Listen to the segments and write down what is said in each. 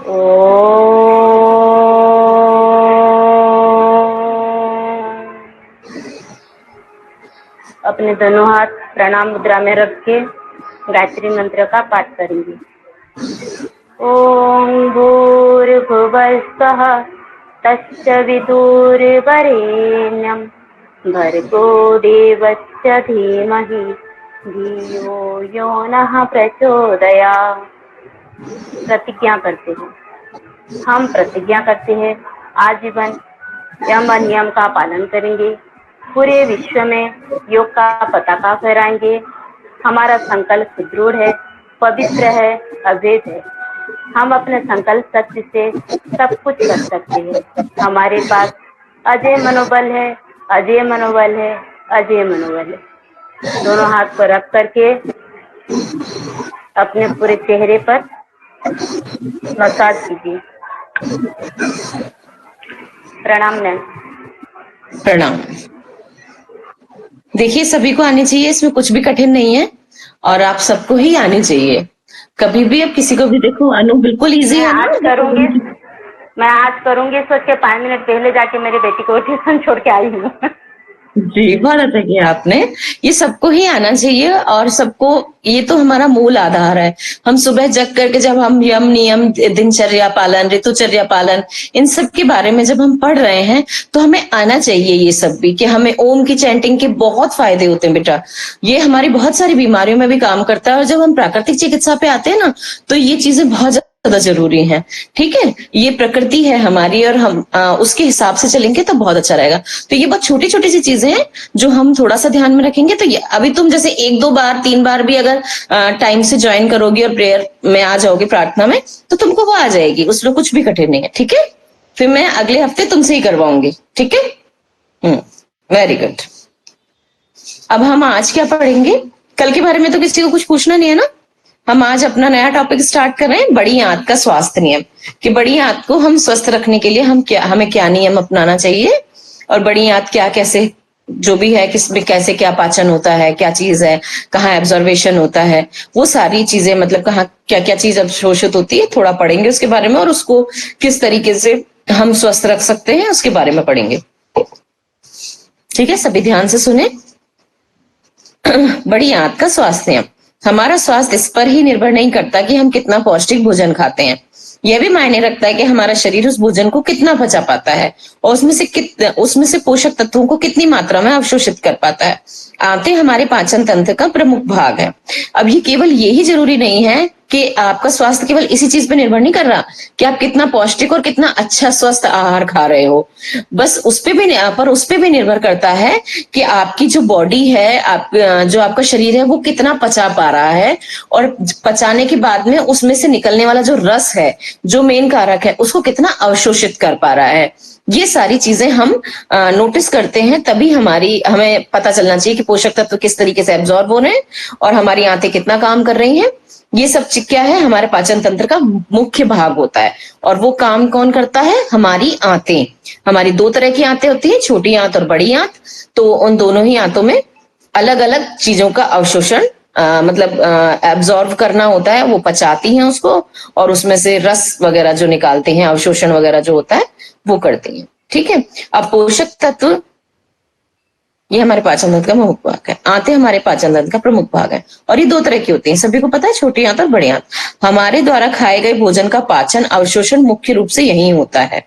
ओ अपने दोनों हाथ प्रणाम मुद्रा में रख के गायत्री मंत्र का पाठ करेंगे। ओम भूर्भुवस्सुः तस्य विदुर्वरेण्यं भर्गो देवस्य धीमहि धियो यो नः प्रचोदयात्। प्रतिज्ञा करते हैं। हम प्रतिज्ञा करते हैं आजीवन यम नियम का पालन करेंगे, पूरे विश्व में योग का पताका फहराएंगे। हमारा संकल्प सुदृढ़ है, पवित्र है, अभेद है। हम अपने संकल्प शक्ति से सब कुछ कर सकते हैं। हमारे पास अजय मनोबल है, अजय मनोबल है, अजय मनोबल है। दोनों हाथ को रख करके अपने पूरे चेहरे पर मसाज कीजिए। प्रणाम मैम। प्रणाम। देखिए, सभी को आनी चाहिए, इसमें कुछ भी कठिन नहीं है और आप सबको ही आनी चाहिए। कभी भी आप किसी को भी देखो, अनु बिल्कुल इजी है ना। मैं आज करूंगी सोच के 5 मिनट पहले जाके मेरी बेटी को ट्यूशन छोड़ के आई हूँ। जी, बहुत अच्छा किया आपने। ये सबको ही आना चाहिए और सबको, ये तो हमारा मूल आधार है। हम सुबह जग करके जब हम यम नियम, दिनचर्या पालन, ऋतुचर्या पालन, इन सब के बारे में जब हम पढ़ रहे हैं तो हमें आना चाहिए ये सब भी, कि हमें ओम की चैंटिंग के बहुत फायदे होते हैं बेटा। ये हमारी बहुत सारी बीमारियों में भी काम करता है और जब हम प्राकृतिक चिकित्सा पे आते हैं ना तो ये चीजें बहुत ज्यादा जरूरी है। ठीक है, ये प्रकृति है हमारी और हम उसके हिसाब से चलेंगे तो बहुत अच्छा रहेगा। तो ये बहुत छोटी छोटी सी चीजें हैं जो हम थोड़ा सा ध्यान में रखेंगे तो ये अभी तुम जैसे 1-2 बार 3 बार भी अगर टाइम से ज्वाइन करोगी और प्रेयर में आ जाओगी, प्रार्थना में, तो तुमको वो आ जाएगी। उसमें कुछ भी कठिन नहीं है। ठीक है, फिर मैं अगले हफ्ते तुमसे ही करवाऊंगी। ठीक है, वेरी गुड। अब हम आज क्या पढ़ेंगे? कल के बारे में तो किसी को कुछ पूछना नहीं है ना। हम आज अपना नया टॉपिक स्टार्ट कर रहे हैं, बड़ी आंत का स्वास्थ्य नियम। कि बड़ी आंत को हम स्वस्थ रखने के लिए हमें क्या नियम अपनाना चाहिए और बड़ी आंत क्या, कैसे, जो भी है, किसमें कैसे क्या पाचन होता है, क्या चीज है, कहाँ एब्जॉर्वेशन होता है, वो सारी चीजें, मतलब कहाँ क्या क्या चीज अवशोषित होती है, थोड़ा पढ़ेंगे उसके बारे में और उसको किस तरीके से हम स्वस्थ रख सकते हैं उसके बारे में पढ़ेंगे। ठीक है, सभी ध्यान से सुने। बड़ी आंत का स्वास्थ्य नियम। हमारा स्वास्थ्य इस पर ही निर्भर नहीं करता कि हम कितना पौष्टिक भोजन खाते हैं, यह भी मायने रखता है कि हमारा शरीर उस भोजन को कितना पचा पाता है और उसमें से पोषक तत्वों को कितनी मात्रा में अवशोषित कर पाता है। आंतें हमारे पाचन तंत्र का प्रमुख भाग है। अब ये केवल यही जरूरी नहीं है कि आपका स्वास्थ्य केवल इसी चीज पे निर्भर नहीं कर रहा कि आप कितना पौष्टिक और कितना अच्छा स्वस्थ आहार खा रहे हो, बस उस पे भी निर्भर करता है कि आपकी जो बॉडी है, जो आपका शरीर है, वो कितना पचा पा रहा है और पचाने के बाद में उसमें से निकलने वाला जो रस है, जो मेन कारक है, उसको कितना अवशोषित कर पा रहा है। ये सारी चीजें हम नोटिस करते हैं, तभी हमें पता चलना चाहिए कि पोषक तत्व किस तरीके से एब्जॉर्ब हो रहे हैं और हमारी आंतें कितना काम कर रही हैं। ये सब क्या है, हमारे पाचन तंत्र का मुख्य भाग होता है। और वो काम कौन करता है? हमारी आंतें। हमारी 2 तरह की आंतें होती हैं, छोटी आंत और बड़ी आंत। तो उन दोनों ही आंतों में अलग अलग चीजों का अवशोषण मतलब एब्जॉर्व करना होता है, वो पचाती हैं उसको और उसमें से रस वगैरह जो निकालते हैं, अवशोषण वगैरह जो होता है वो करती हैं। ठीक है, अब पोषक तत्व, ये हमारे पाचन तंत्र का प्रमुख भाग है। आंतें हमारे पाचन तंत्र का प्रमुख भाग है और ये 2 तरह की होती हैं, सभी को पता है, छोटी आंत और बड़ी आंत। हमारे द्वारा खाए गए भोजन का पाचन अवशोषण मुख्य रूप से यही होता है।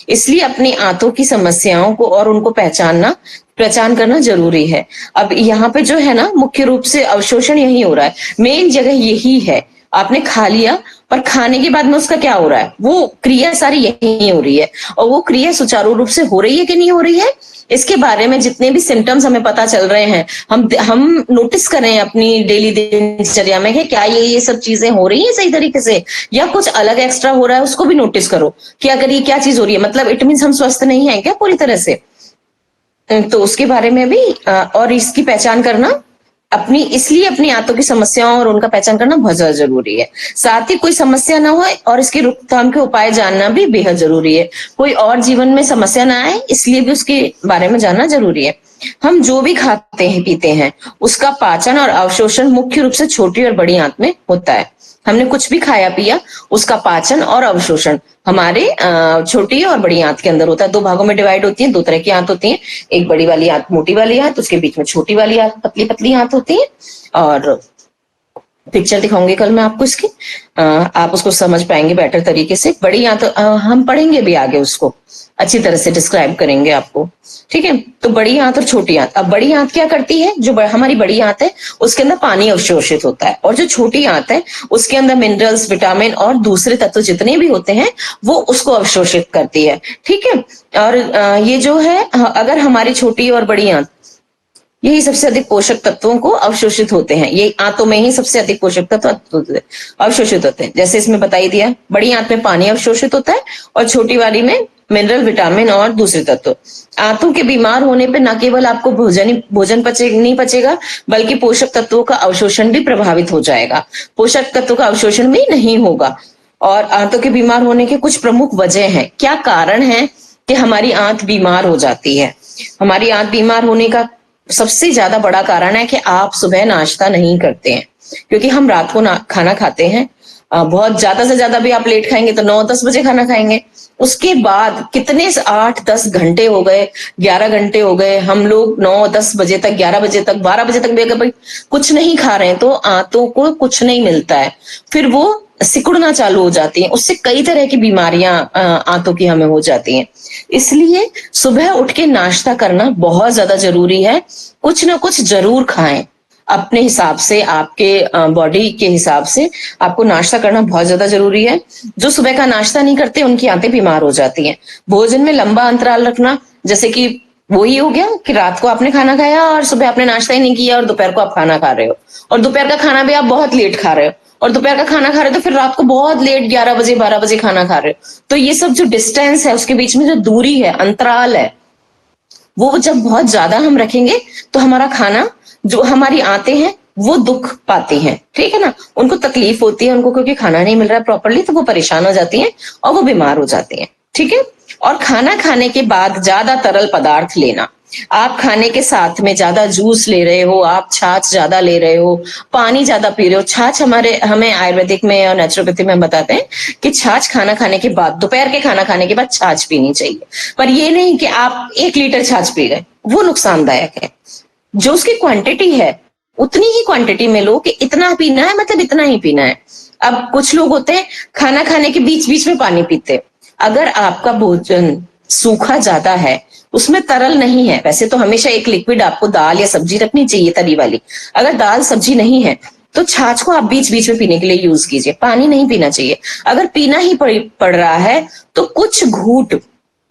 इसलिए अपनी आंतों की समस्याओं को और उनको पहचान करना जरूरी है। अब यहाँ पे जो है ना, मुख्य रूप से अवशोषण यही हो रहा है, मेन जगह यही है। आपने खा लिया पर खाने के बाद में उसका क्या हो रहा है, वो क्रिया सारी यही हो रही है और वो क्रिया सुचारू रूप से हो रही है कि नहीं हो रही है, इसके बारे में जितने भी सिम्टम्स हमें पता चल रहे हैं, हम नोटिस करें अपनी डेली दिनचर्या में कि क्या ये सब चीजें हो रही हैं सही तरीके से या कुछ अलग एक्स्ट्रा हो रहा है, उसको भी नोटिस करो कि अगर ये क्या चीज हो रही है, मतलब इट मीन्स हम स्वस्थ नहीं है क्या पूरी तरह से। तो उसके बारे में भी और इसकी पहचान करना इसलिए अपनी आंतों की समस्याओं और उनका पहचान करना बहुत ज्यादा जरूरी है। साथ ही कोई समस्या ना हो और इसकी रोकथाम के उपाय जानना भी बेहद जरूरी है। कोई और जीवन में समस्या ना आए, इसलिए भी उसके बारे में जानना जरूरी है। हम जो भी खाते हैं पीते हैं उसका पाचन और अवशोषण मुख्य रूप से छोटी और बड़ी आंत में होता है। हमने कुछ भी खाया पिया उसका पाचन और अवशोषण हमारे छोटी और बड़ी आंत के अंदर होता है। दो भागों में डिवाइड होती है, दो तरह की आंत होती है, एक बड़ी वाली आंत, मोटी वाली आंत, उसके बीच में छोटी वाली आंत, पतली पतली आंत होती है। और पिक्चर दिखाऊंगी कल मैं आपको इसकी, आप उसको समझ पाएंगे बेटर तरीके से। बड़ी आंत हम पढ़ेंगे भी आगे, उसको अच्छी तरह से डिस्क्राइब करेंगे आपको, ठीक है। तो बड़ी आंत और छोटी आंत, अब बड़ी आंत क्या करती है, जो हमारी बड़ी आंत है उसके अंदर पानी अवशोषित होता है, और जो छोटी आंत है उसके अंदर मिनरल्स, विटामिन और दूसरे तत्व जितने भी होते हैं वो उसको अवशोषित करती है, ठीक है। और ये जो है, अगर हमारी छोटी और बड़ी आंत यही सबसे अधिक पोषक तत्वों को अवशोषित होते हैं, ये आंतों में ही सबसे अधिक पोषक तत्व अवशोषित होते हैं। जैसे इसमें बता ही दिया, बड़ी आंत में पानी अवशोषित होता है और छोटी वाली में मिनरल, विटामिन और दूसरे तत्व। आंतों के बीमार होने पे न केवल आपको भोजन नहीं पचेगा, बल्कि पोषक तत्वों का अवशोषण भी प्रभावित हो जाएगा। पोषक तत्वों का अवशोषण भी नहीं होगा। और आंतों के बीमार होने के कुछ प्रमुख वजह हैं, क्या कारण है कि हमारी आंत बीमार हो जाती है। हमारी आंत बीमार होने का सबसे ज्यादा बड़ा कारण है कि आप सुबह नाश्ता नहीं करते हैं, क्योंकि हम रात को खाना खाते हैं, बहुत ज्यादा से ज्यादा भी आप लेट खाएंगे तो 9-10 बजे खाना खाएंगे। उसके बाद कितने 8-10 घंटे हो गए, 11 घंटे हो गए, हम लोग 9-10 बजे तक, 11 बजे तक, 12 बजे तक भी अगर भाई कुछ नहीं खा रहे हैं तो आंतों को कुछ नहीं मिलता है, फिर वो सिकुड़ना चालू हो जाती है, उससे कई तरह की बीमारियां आंतों की हमें हो जाती हैं। इसलिए सुबह उठ के नाश्ता करना बहुत ज्यादा जरूरी है। कुछ ना कुछ जरूर खाएं अपने हिसाब से, आपके बॉडी के हिसाब से आपको नाश्ता करना बहुत ज्यादा जरूरी है। जो सुबह का नाश्ता नहीं करते उनकी आंतें बीमार हो जाती हैं। भोजन में लंबा अंतराल रखना, जैसे कि वही हो गया कि रात को आपने खाना खाया और सुबह आपने नाश्ता ही नहीं किया, और दोपहर को आप खाना खा रहे हो, और दोपहर का खाना भी आप बहुत लेट खा रहे हो, और दोपहर का खाना खा रहे हो तो फिर रात को बहुत लेट 11 बजे 12 बजे खाना खा रहे हो। तो ये सब जो डिस्टेंस है, उसके बीच में जो दूरी है, अंतराल है, वो जब बहुत ज्यादा हम रखेंगे तो हमारा खाना, जो हमारी आंतें हैं वो दुख पाती हैं, ठीक है ना, उनको तकलीफ होती है, उनको क्योंकि खाना नहीं मिल रहा है प्रॉपरली, तो वो परेशान हो जाती हैं और वो बीमार हो जाती हैं, ठीक है। और खाना खाने के बाद ज्यादा तरल पदार्थ लेना, आप खाने के साथ में ज्यादा जूस ले रहे हो, आप छाछ ज्यादा ले रहे हो, पानी ज्यादा पी रहे हो। छाछ हमें आयुर्वेदिक में और नेचुरोपैथी में बताते हैं कि छाछ खाना खाने के बाद, दोपहर के खाना खाने के बाद छाछ पीनी चाहिए, पर ये नहीं कि आप 1 लीटर छाछ पी गए, वो नुकसानदायक है। जो उसकी क्वांटिटी है उतनी ही क्वांटिटी में लो, कि इतना पीना है मतलब इतना ही पीना है। अब कुछ लोग होते हैं खाना खाने के बीच बीच में पानी पीते। अगर आपका भोजन सूखा ज्यादा है, उसमें तरल नहीं है, वैसे तो हमेशा एक लिक्विड आपको दाल या सब्जी रखनी चाहिए तरी वाली, अगर दाल सब्जी नहीं है तो छाछ को आप बीच बीच में पीने के लिए यूज कीजिए, पानी नहीं पीना चाहिए। अगर पीना ही पड़ रहा है तो कुछ घूंट,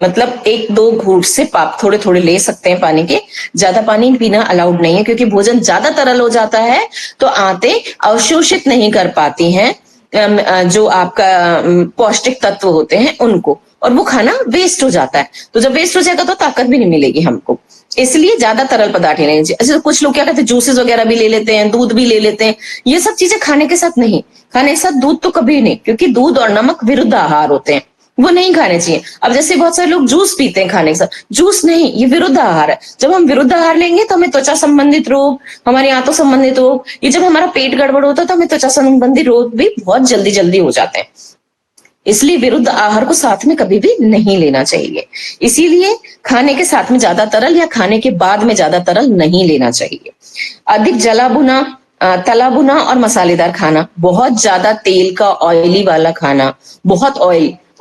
मतलब 1-2 घूंट से आप थोड़े थोड़े ले सकते हैं पानी के, ज्यादा पानी पीना अलाउड नहीं है, क्योंकि भोजन ज्यादा तरल हो जाता है तो आंतें अवशोषित नहीं कर पाती हैं जो आपका पौष्टिक तत्व होते हैं उनको, और वो खाना वेस्ट हो जाता है। तो जब वेस्ट हो जाएगा तो ताकत भी नहीं मिलेगी हमको, इसलिए ज्यादा तरल पदार्थ लेने चाहिए। अच्छा, कुछ लोग क्या कहते हैं, जूसेस वगैरह भी ले लेते हैं, दूध भी ले लेते हैं, ये सब चीजें खाने के साथ नहीं, खाने के साथ दूध तो कभी नहीं, क्योंकि दूध और नमक विरुद्ध आहार होते हैं, वो नहीं खाने चाहिए। अब जैसे बहुत सारे लोग जूस पीते हैं खाने के साथ, जूस नहीं, ये विरुद्ध आहार है। जब हम विरुद्ध आहार लेंगे तो हमें त्वचा संबंधित रोग, हमारी आंतों संबंधित रोग, ये जब हमारा पेट गड़बड़ होता है तो हमें त्वचा संबंधित रोग भी बहुत जल्दी जल्दी हो जाते हैं। इसलिए विरुद्ध आहार को साथ में कभी भी नहीं लेना चाहिए। इसीलिए खाने के साथ में ज्यादा तरल या खाने के बाद में ज्यादा तरल नहीं लेना चाहिए। अधिक जला भुना, तला भुना और मसालेदार खाना, बहुत ज्यादा तेल का ऑयली वाला खाना, बहुत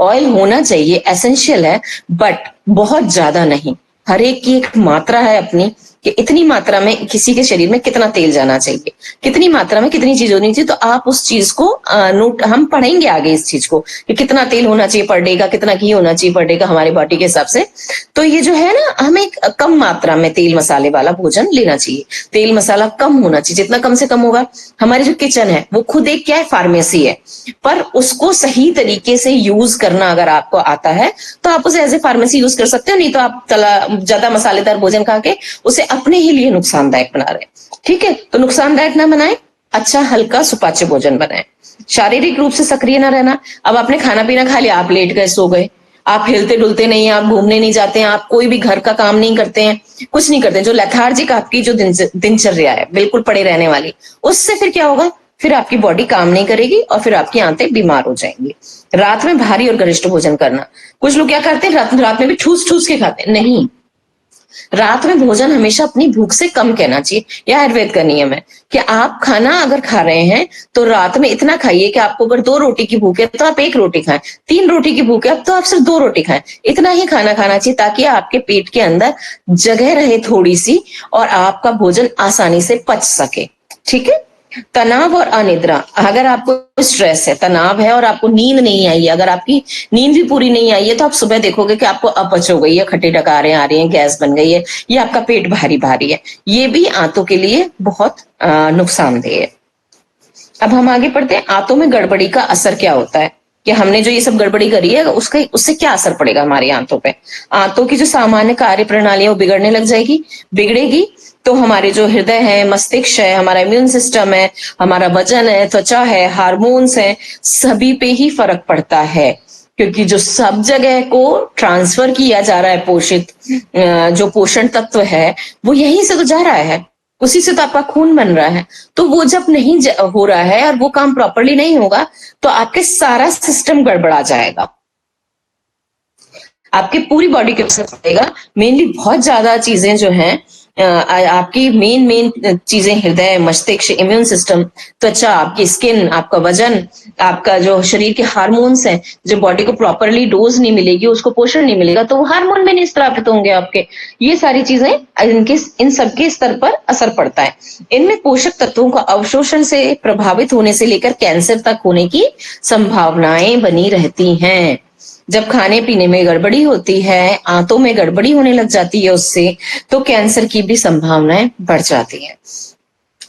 ऑयल होना चाहिए, एसेंशियल है, बट बहुत ज्यादा नहीं। हर एक की एक मात्रा है अपनी, कि इतनी मात्रा में किसी के शरीर में कितना तेल जाना चाहिए, कितनी मात्रा में कितनी चीज होनी चाहिए। तो आप उस चीज को नोट, हम पढ़ेंगे आगे इस चीज को कि कितना तेल होना चाहिए पर डे का, कितना घी होना चाहिए पर डे का हमारे बॉडी के हिसाब से। तो ये जो है ना, हमें कम मात्रा में तेल मसाले वाला भोजन लेना चाहिए, तेल मसाला कम होना चाहिए, जितना कम से कम होगा। हमारे जो किचन है वो खुद एक क्या है, फार्मेसी है, पर उसको सही तरीके से यूज करना अगर आपको आता है तो आप उसे एज ए फार्मेसी यूज कर सकते हो, नहीं तो आप ज्यादा मसालेदार भोजन खा के उसे अपने ही लिए नुकसानदायक बना रहे हैं, ठीक है। तो नुकसानदायक ना बनाएं, अच्छा हल्का सुपाच्य भोजन बनाएं, शारीरिक रूप से सक्रिय ना रहना। अब आपने खाना पीना खा लिया, आप लेट गए, सो गए, आप हिलते डुलते नहीं हैं, आप घूमने नहीं जाते हैं, आप कोई भी घर का काम नहीं करते हैं, कुछ नहीं करते हैं, जो लेथार्जिक आपकी जो दिनचर्या है बिल्कुल पड़े रहने वाली, उससे फिर क्या होगा, फिर आपकी बॉडी काम नहीं करेगी और फिर आपकी आंतें बीमार हो जाएंगी। रात में भारी और गरिष्ठ भोजन करना, कुछ लोग क्या करते हैं, रात में भी ठूस ठूस के खाते हैं, नहीं, रात में भोजन हमेशा अपनी भूख से कम कहना चाहिए। यह आयुर्वेद का नियम है कि आप खाना अगर खा रहे हैं तो रात में इतना खाइए कि आपको अगर 2 रोटी की भूख है तो आप 1 रोटी खाएं, 3 रोटी की भूख है तो आप सिर्फ 2 रोटी खाएं। इतना ही खाना खाना चाहिए ताकि आपके पेट के अंदर जगह रहे थोड़ी सी और आपका भोजन आसानी से पच सके। ठीक है। तनाव और अनिद्रा, अगर आपको स्ट्रेस है, तनाव है और आपको नींद नहीं आई है, अगर आपकी नींद भी पूरी नहीं आई है तो आप सुबह देखोगे कि आपको अपच हो गई है, खट्टी डकारें आ रही हैं, गैस बन गई है, ये आपका पेट भारी भारी है, ये भी आंतों के लिए बहुत नुकसानदेह है। अब हम आगे पढ़ते हैं, आंतों में गड़बड़ी का असर क्या होता है, कि हमने जो ये सब गड़बड़ी करी है उससे क्या असर पड़ेगा हमारी आंतों पे। आंतों की जो सामान्य कार्य प्रणाली है वो बिगड़ने लग जाएगी, बिगड़ेगी तो हमारे जो हृदय है, मस्तिष्क है, हमारा इम्यून सिस्टम है, हमारा वजन है, त्वचा है, हार्मोन्स है, सभी पे ही फर्क पड़ता है, क्योंकि जो सब जगह को ट्रांसफर किया जा रहा है पोषित जो पोषण तत्व है वो यहीं से तो जा रहा है, उसी से तो आपका खून बन रहा है। तो वो जब नहीं हो रहा है और वो काम प्रॉपरली नहीं होगा तो आपके सारा सिस्टम गड़बड़ा जाएगा, आपकी पूरी बॉडी के असर पड़ेगा। मेनली बहुत ज्यादा चीजें जो हैं आपकी मेन चीजें हृदय, मस्तिष्क, इम्यून सिस्टम, त्वचा, आपकी स्किन, आपका वजन, आपका जो शरीर के हार्मोन्स हैं, जो बॉडी को प्रॉपरली डोज नहीं मिलेगी, उसको पोषण नहीं मिलेगा तो वो हार्मोन भी नहीं स्त्रावित होंगे आपके। ये सारी चीजें इन सबके स्तर पर असर पड़ता है। इनमें पोषक तत्वों का अवशोषण से प्रभावित होने से लेकर कैंसर तक होने की संभावनाएं बनी रहती हैं। जब खाने पीने में गड़बड़ी होती है, आंतों में गड़बड़ी होने लग जाती है उससे, तो कैंसर की भी संभावनाएं बढ़ जाती हैं।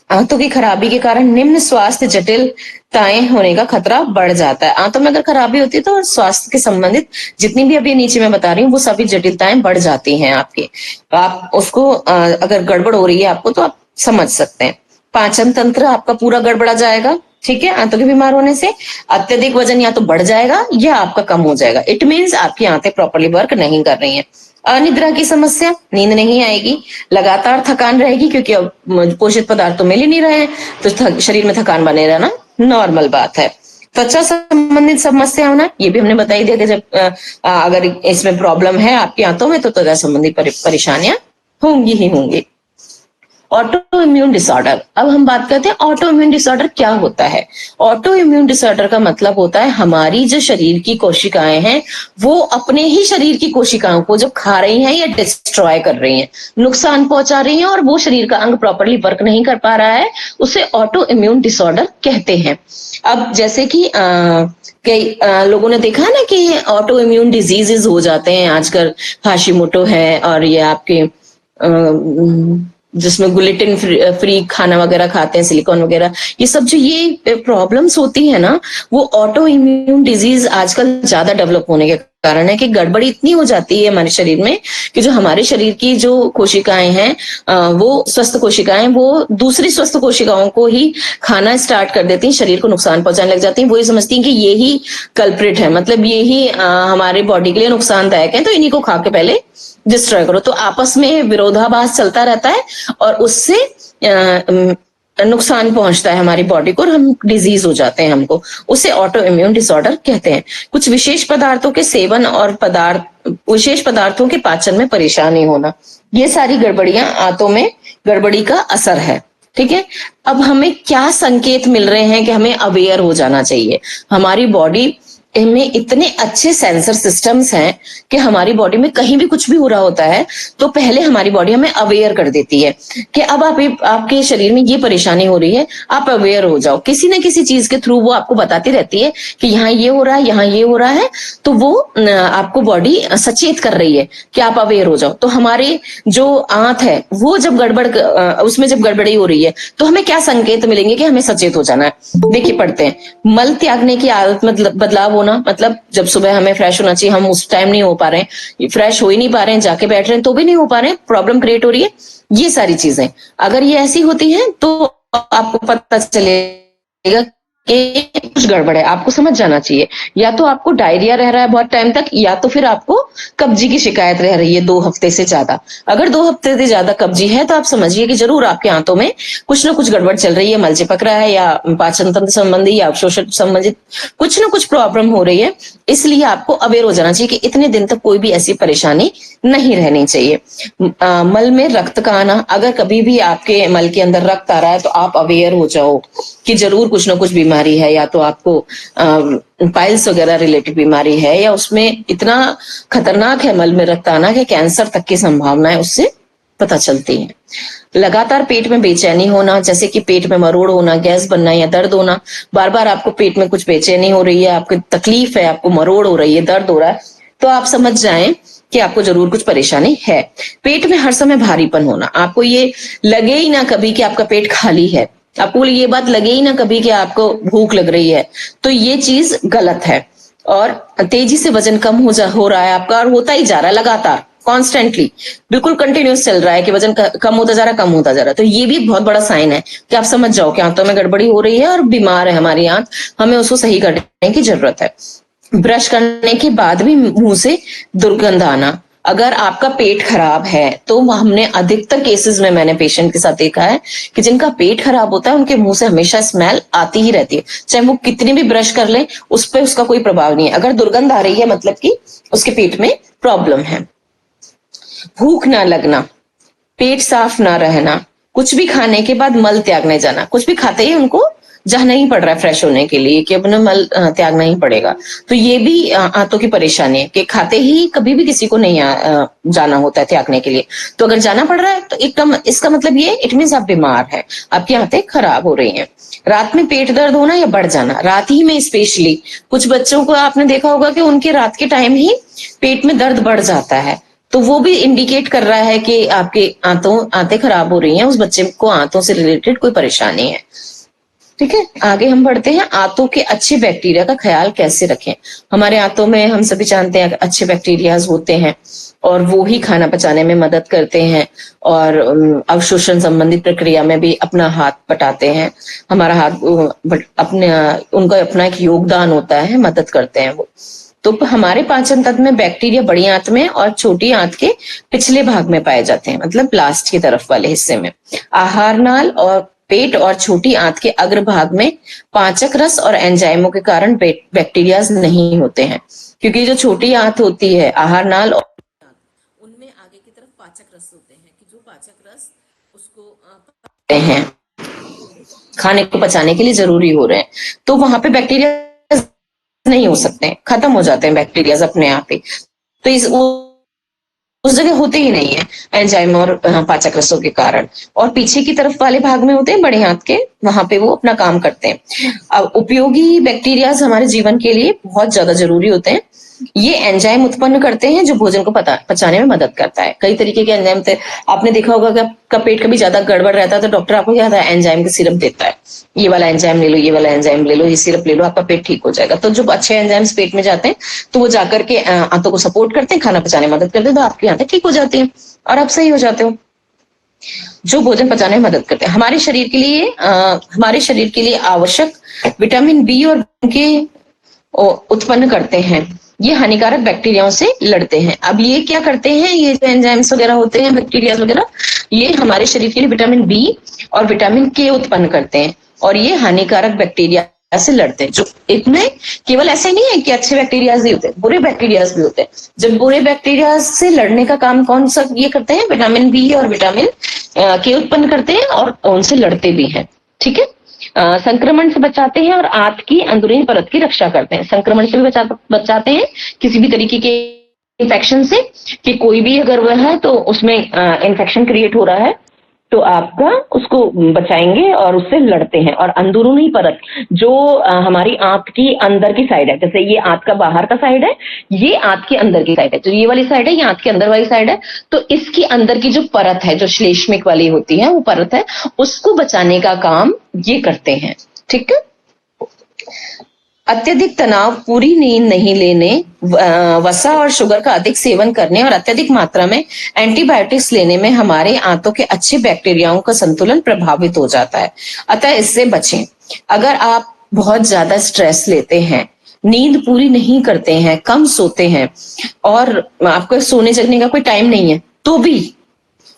आंतों की खराबी के कारण निम्न स्वास्थ्य जटिलताएं होने का खतरा बढ़ जाता है। आंतों में अगर खराबी होती है तो स्वास्थ्य के संबंधित जितनी भी अभी नीचे मैं बता रही हूँ वो सभी जटिलताएं बढ़ जाती हैं आपकी। आप उसको अगर गड़बड़ हो रही है आपको तो आप समझ सकते हैं। पाचन तंत्र आपका पूरा गड़बड़ा जाएगा, ठीक है, आंतों के बीमार होने से। अत्यधिक वजन या तो बढ़ जाएगा या आपका कम हो जाएगा, इट मीन्स आपकी आंतें प्रॉपरली वर्क नहीं कर रही हैं। अनिद्रा की समस्या, नींद नहीं आएगी, लगातार थकान रहेगी क्योंकि अब पोषित पदार्थ तो मिल ही नहीं रहे हैं तो शरीर में थकान बने रहना नॉर्मल बात है। त्वचा संबंधित समस्या होना, ये भी हमने बता ही दिया कि जब अगर इसमें प्रॉब्लम है आपकी आंतों में तो त्वचा संबंधी परेशानियां होंगी ही होंगी। ऑटो इम्यून डिसऑर्डर, अब हम बात करते हैं ऑटो इम्यून डिसऑर्डर क्या होता है। ऑटो इम्यून डिसऑर्डर का मतलब होता है हमारी जो शरीर की कोशिकाएं हैं वो अपने ही शरीर की कोशिकाओं को जब खा रही हैं या डिस्ट्रॉय कर रही हैं, नुकसान पहुंचा रही हैं और वो शरीर का अंग प्रॉपरली वर्क नहीं कर पा रहा है, उसे ऑटो इम्यून डिसऑर्डर कहते हैं। अब जैसे कि कई लोगों ने देखा ना कि ऑटो इम्यून डिजीजेस हो जाते हैं आजकल, हाशिमोटो है और ये आपके जिसमें ग्लूटेन फ्री खाना वगैरह खाते हैं, सिलिकॉन वगैरह, ये सब जो ये प्रॉब्लम्स होती है ना वो ऑटो इम्यून डिजीज आजकल ज्यादा डेवलप होने के कारण है कि गड़बड़ी इतनी हो जाती है हमारे शरीर में कि जो हमारे शरीर की जो कोशिकाएं हैं वो स्वस्थ कोशिकाएं वो दूसरी स्वस्थ कोशिकाओं को ही खाना स्टार्ट कर देती हैं, शरीर को नुकसान पहुंचाने लग जाती हैं। वो ये समझती हैं कि ये ही कल्प्रिट है, मतलब ये ही हमारे बॉडी के लिए नुकसानदायक है तो इन्हीं को खा के पहले डिस्ट्रॉय करो। तो आपस में विरोधाभास चलता रहता है और उससे नुकसान पहुंचता है हमारी बॉडी को और हम डिजीज हो जाते हैं, हमको उसे ऑटो इम्यून डिसऑर्डर कहते हैं। कुछ विशेष पदार्थों के सेवन और विशेष पदार्थों के पाचन में परेशानी होना, ये सारी गड़बड़ियां आंतों में गड़बड़ी का असर है। ठीक है, अब हमें क्या संकेत मिल रहे हैं कि हमें अवेयर हो जाना चाहिए। हमारी बॉडी में इतने अच्छे सेंसर सिस्टम्स हैं कि हमारी बॉडी में कहीं भी कुछ भी हो रहा होता है तो पहले हमारी बॉडी हमें अवेयर कर देती है कि अब आपके शरीर में ये परेशानी हो रही है, आप अवेयर हो जाओ। किसी ना किसी चीज के थ्रू वो आपको बताती रहती है कि यहाँ ये हो रहा है, यहाँ ये हो रहा है, तो वो आपको बॉडी सचेत कर रही है कि आप अवेयर हो जाओ। तो हमारे जो आंत है वो जब उसमें जब गड़बड़ी हो रही है तो हमें क्या संकेत मिलेंगे कि हमें सचेत हो जाना है। देखिए पढ़ते हैं, मल त्यागने की आदत में बदलाव, मतलब जब सुबह हमें फ्रेश होना चाहिए हम उस टाइम नहीं हो पा रहे हैं, फ्रेश हो ही नहीं पा रहे हैं, जाके बैठ रहे हैं तो भी नहीं हो पा रहे हैं, प्रॉब्लम क्रिएट हो रही है। ये सारी चीजें अगर ये ऐसी होती हैं तो आपको पता चलेगा कि कुछ गड़बड़ है, आपको समझ जाना चाहिए। या तो आपको डायरिया रह रहा है बहुत टाइम तक, या तो फिर आपको कब्जी की शिकायत रह रही है 2 हफ्ते से ज्यादा। अगर 2 हफ्ते से ज्यादा कब्जी है तो आप समझिए कि जरूर आपके आंतों में कुछ ना कुछ गड़बड़ चल रही है, मल चिपक रहा है, या पाचन तंत्र संबंधी या अवशोषण संबंधित कुछ ना कुछ प्रॉब्लम हो रही है। इसलिए आपको अवेयर हो जाना चाहिए कि इतने दिन तक कोई भी ऐसी परेशानी नहीं रहनी चाहिए। मल में रक्त का आना, अगर कभी भी आपके मल के अंदर रक्त आ रहा है तो आप अवेयर हो जाओ कि जरूर कुछ ना कुछ बीमारी है, या तो आपको पाइल्स वगैरह रिलेटेड बीमारी है, या उसमें इतना खतरनाक है मल में रक्त आना कि कैंसर तक की संभावनाएं उससे पता चलती है। लगातार पेट में बेचैनी होना, जैसे कि पेट में मरोड़ होना, गैस बनना या दर्द होना, बार बार आपको पेट में कुछ बेचैनी हो रही है, आपको तकलीफ है, आपको मरोड़ हो रही है, दर्द हो रहा है, तो आप समझ जाएं कि आपको जरूर कुछ परेशानी है। पेट में हर समय भारीपन होना, आपको ये लगे ही ना कभी कि आपका पेट खाली है, आपको ये बात लगे ही ना कभी कि आपको भूख लग रही है, तो ये चीज गलत है। और तेजी से वजन कम हो रहा है आपका, और होता ही जा रहा है लगातार, कॉन्स्टेंटली, बिल्कुल कंटिन्यूस चल रहा है कि वजन कम होता जा रहा है, कम होता जा रहा है, तो ये भी एक बहुत बड़ा साइन है कि आप समझ जाओ कि आंतों में गड़बड़ी हो रही है और बीमार है हमारी आंत, हमें उसको सही करने की जरूरत है। ब्रश करने के बाद भी मुंह से दुर्गंध आना, अगर आपका पेट खराब है तो हमने अधिकतर केसेस में मैंने पेशेंट के साथ देखा है कि जिनका पेट खराब होता है उनके मुंह से हमेशा स्मेल आती ही रहती है, चाहे वो कितनी भी ब्रश कर ले, उस पर उसका कोई प्रभाव नहीं है। अगर दुर्गंध आ रही है मतलब कि उसके पेट में प्रॉब्लम है। भूख ना लगना, पेट साफ ना रहना, कुछ भी खाने के बाद मल त्यागने जाना, कुछ भी खाते ही उनको जाना ही पड़ रहा है फ्रेश होने के लिए कि अपना मल त्यागना ही पड़ेगा, तो ये भी आंतों की परेशानी है कि खाते ही कभी भी किसी को नहीं जाना होता है त्यागने के लिए। तो अगर जाना पड़ रहा है तो एकदम इसका मतलब ये इट मीन्स आप बीमार है, आपकी आंतें खराब हो रही हैं। रात में पेट दर्द होना या बढ़ जाना, रात ही में स्पेशली कुछ बच्चों को आपने देखा होगा कि उनके रात के टाइम ही पेट में दर्द बढ़ जाता है, तो वो भी इंडिकेट कर रहा है कि आपके आंतें खराब हो रही हैं, उस बच्चे को आंतों से रिलेटेड कोई परेशानी है। ठीक है, आगे हम बढ़ते हैं। आंतों के अच्छे बैक्टीरिया का ख्याल कैसे रखें। हमारे आंतों में हम सभी जानते हैं अच्छे बैक्टीरियाज होते हैं और वो ही खाना पचाने में मदद करते हैं और अवशोषण संबंधित प्रक्रिया में भी अपना हाथ बटाते हैं। हमारा हाथ अपने उनका अपना एक योगदान होता है, मदद करते हैं वो। तो हमारे पाचन तंत्र में बैक्टीरिया बड़ी आंत में और छोटी आंत के पिछले भाग में पाए जाते हैं, मतलब लास्ट की तरफ वाले हिस्से में। आहार नाल और पेट और छोटी आंत के अग्रभाग में पाचक रस और एंजाइमों के कारण बैक्टीरिया नहीं होते हैं, क्योंकि जो छोटी आंत होती है आहार नाल और उनमें आगे की तरफ पाचक रस होते हैं कि जो पाचक रस उसको हैं खाने को पचाने के लिए जरूरी हो रहे हैं, तो वहां पे बैक्टीरिया नहीं हो सकते हैं, खत्म हो जाते हैं बैक्टीरिया अपने आप ही। तो उस जगह होते ही नहीं है एंजाइम और पाचक रसों के कारण। और पीछे की तरफ वाले भाग में होते हैं बड़े हाथ के, वहां पे वो अपना काम करते हैं। अब उपयोगी बैक्टीरिया हमारे जीवन के लिए बहुत ज्यादा जरूरी होते हैं। ये एंजाइम उत्पन्न करते हैं जो भोजन को पचाने में मदद करता है। कई तरीके के एंजाइम थे, आपने देखा होगा कि आपका पेट कभी ज्यादा गड़बड़ रहता है तो डॉक्टर आपको क्या है, एंजाइम का सिरप देता है, ये वाला एंजाइम ले लो, ये वाला एंजाइम ले लो, ये सिरप ले लो, आपका पेट ठीक हो जाएगा। तो जो अच्छे एंजाइम्स पेट में जाते हैं तो वो जाकर के आंतों को सपोर्ट करते हैं, खाना पचाने में मदद करते हैं, तो आपकी आंतें ठीक हो जाती हैं और आप सही हो जाते हो। जो भोजन पचाने में मदद करते हैं, हमारे शरीर के लिए आवश्यक विटामिन बी और के उत्पन्न करते हैं। ये हानिकारक बैक्टीरियाओं से लड़ते हैं। अब ये क्या करते हैं, ये जो एंजाइम्स वगैरह होते हैं, बैक्टीरिया वगैरह, ये हमारे शरीर के लिए विटामिन बी और विटामिन के उत्पन्न करते हैं और ये हानिकारक बैक्टीरिया से लड़ते हैं। जो इतने केवल ऐसे नहीं है कि अच्छे बैक्टीरिया भी होते हैं, बुरे बैक्टीरिया भी होते हैं। जब बुरे बैक्टीरिया से लड़ने का काम कौन सा ये करते हैं, विटामिन बी और विटामिन के उत्पन्न करते हैं और उनसे लड़ते भी हैं। ठीक है, संक्रमण से बचाते हैं और आंत की अंदरूनी परत की रक्षा करते हैं। संक्रमण से भी बचाते हैं, किसी भी तरीके के इन्फेक्शन से, कि कोई भी अगर वह है तो उसमें इन्फेक्शन क्रिएट हो रहा है तो आपका उसको बचाएंगे और उससे लड़ते हैं। और अंदरूनी परत जो हमारी आंत की अंदर की साइड है, जैसे ये आंत का बाहर का साइड है, ये आंत की अंदर की साइड है, तो ये वाली साइड है, ये आंत के अंदर वाली साइड है, तो इसकी अंदर की जो परत है, जो श्लेष्मिक वाली होती है, वो परत है, उसको बचाने का काम ये करते हैं। ठीक है, अत्यधिक तनाव, पूरी नींद नहीं लेने, वसा और शुगर का अधिक सेवन करने और अत्यधिक मात्रा में एंटीबायोटिक्स लेने में हमारे आंतों के अच्छे बैक्टीरियाओं का संतुलन प्रभावित हो जाता है। अतः इससे बचें। अगर आप बहुत ज्यादा स्ट्रेस लेते हैं, नींद पूरी नहीं करते हैं, कम सोते हैं, और आपको सोने जगने का कोई टाइम नहीं है तो भी,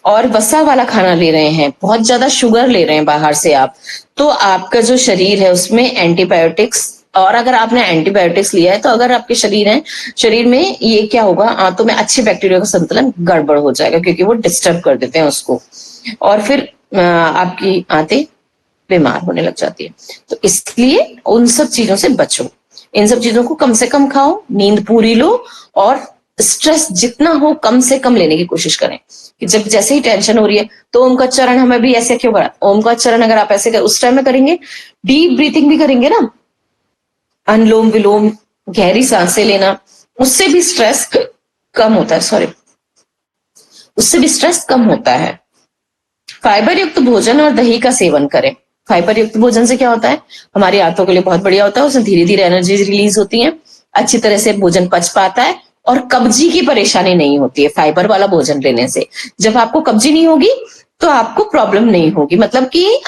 और वसा वाला खाना ले रहे हैं, बहुत ज्यादा शुगर ले रहे हैं बाहर से आप, तो आपका जो शरीर है उसमें एंटीबायोटिक्स, और अगर आपने एंटीबायोटिक्स लिया है तो अगर आपके शरीर में ये क्या होगा, आंतों में अच्छे बैक्टीरिया का संतुलन गड़बड़ हो जाएगा, क्योंकि वो डिस्टर्ब कर देते हैं उसको, और फिर आपकी आंतें बीमार होने लग जाती है। तो इसलिए उन सब चीजों से बचो, इन सब चीजों को कम से कम खाओ, नींद पूरी लो, और स्ट्रेस जितना हो कम से कम लेने की कोशिश करें। कि जब जैसे ही टेंशन हो रही है तो ओम का उच्चारण हमें भी ऐसे क्यों करा, ओम का उच्चारण अगर आप ऐसे उस टाइम में करेंगे, डीप ब्रीथिंग भी करेंगे ना, अनुलोम विलोम, गहरी सांसें लेना, उससे भी स्ट्रेस कम होता है, उससे भी स्ट्रेस कम होता है। फाइबर युक्त भोजन और दही का सेवन करें। फाइबर युक्त भोजन से क्या होता है, हमारी आंतों के लिए बहुत बढ़िया होता है, उसमें धीरे धीरे एनर्जी रिलीज होती है, अच्छी तरह से भोजन पच पाता है, और कब्जी की परेशानी नहीं होती है फाइबर वाला भोजन लेने से। जब आपको कब्जी नहीं होगी तो आपको प्रॉब्लम नहीं होगी, मतलब कि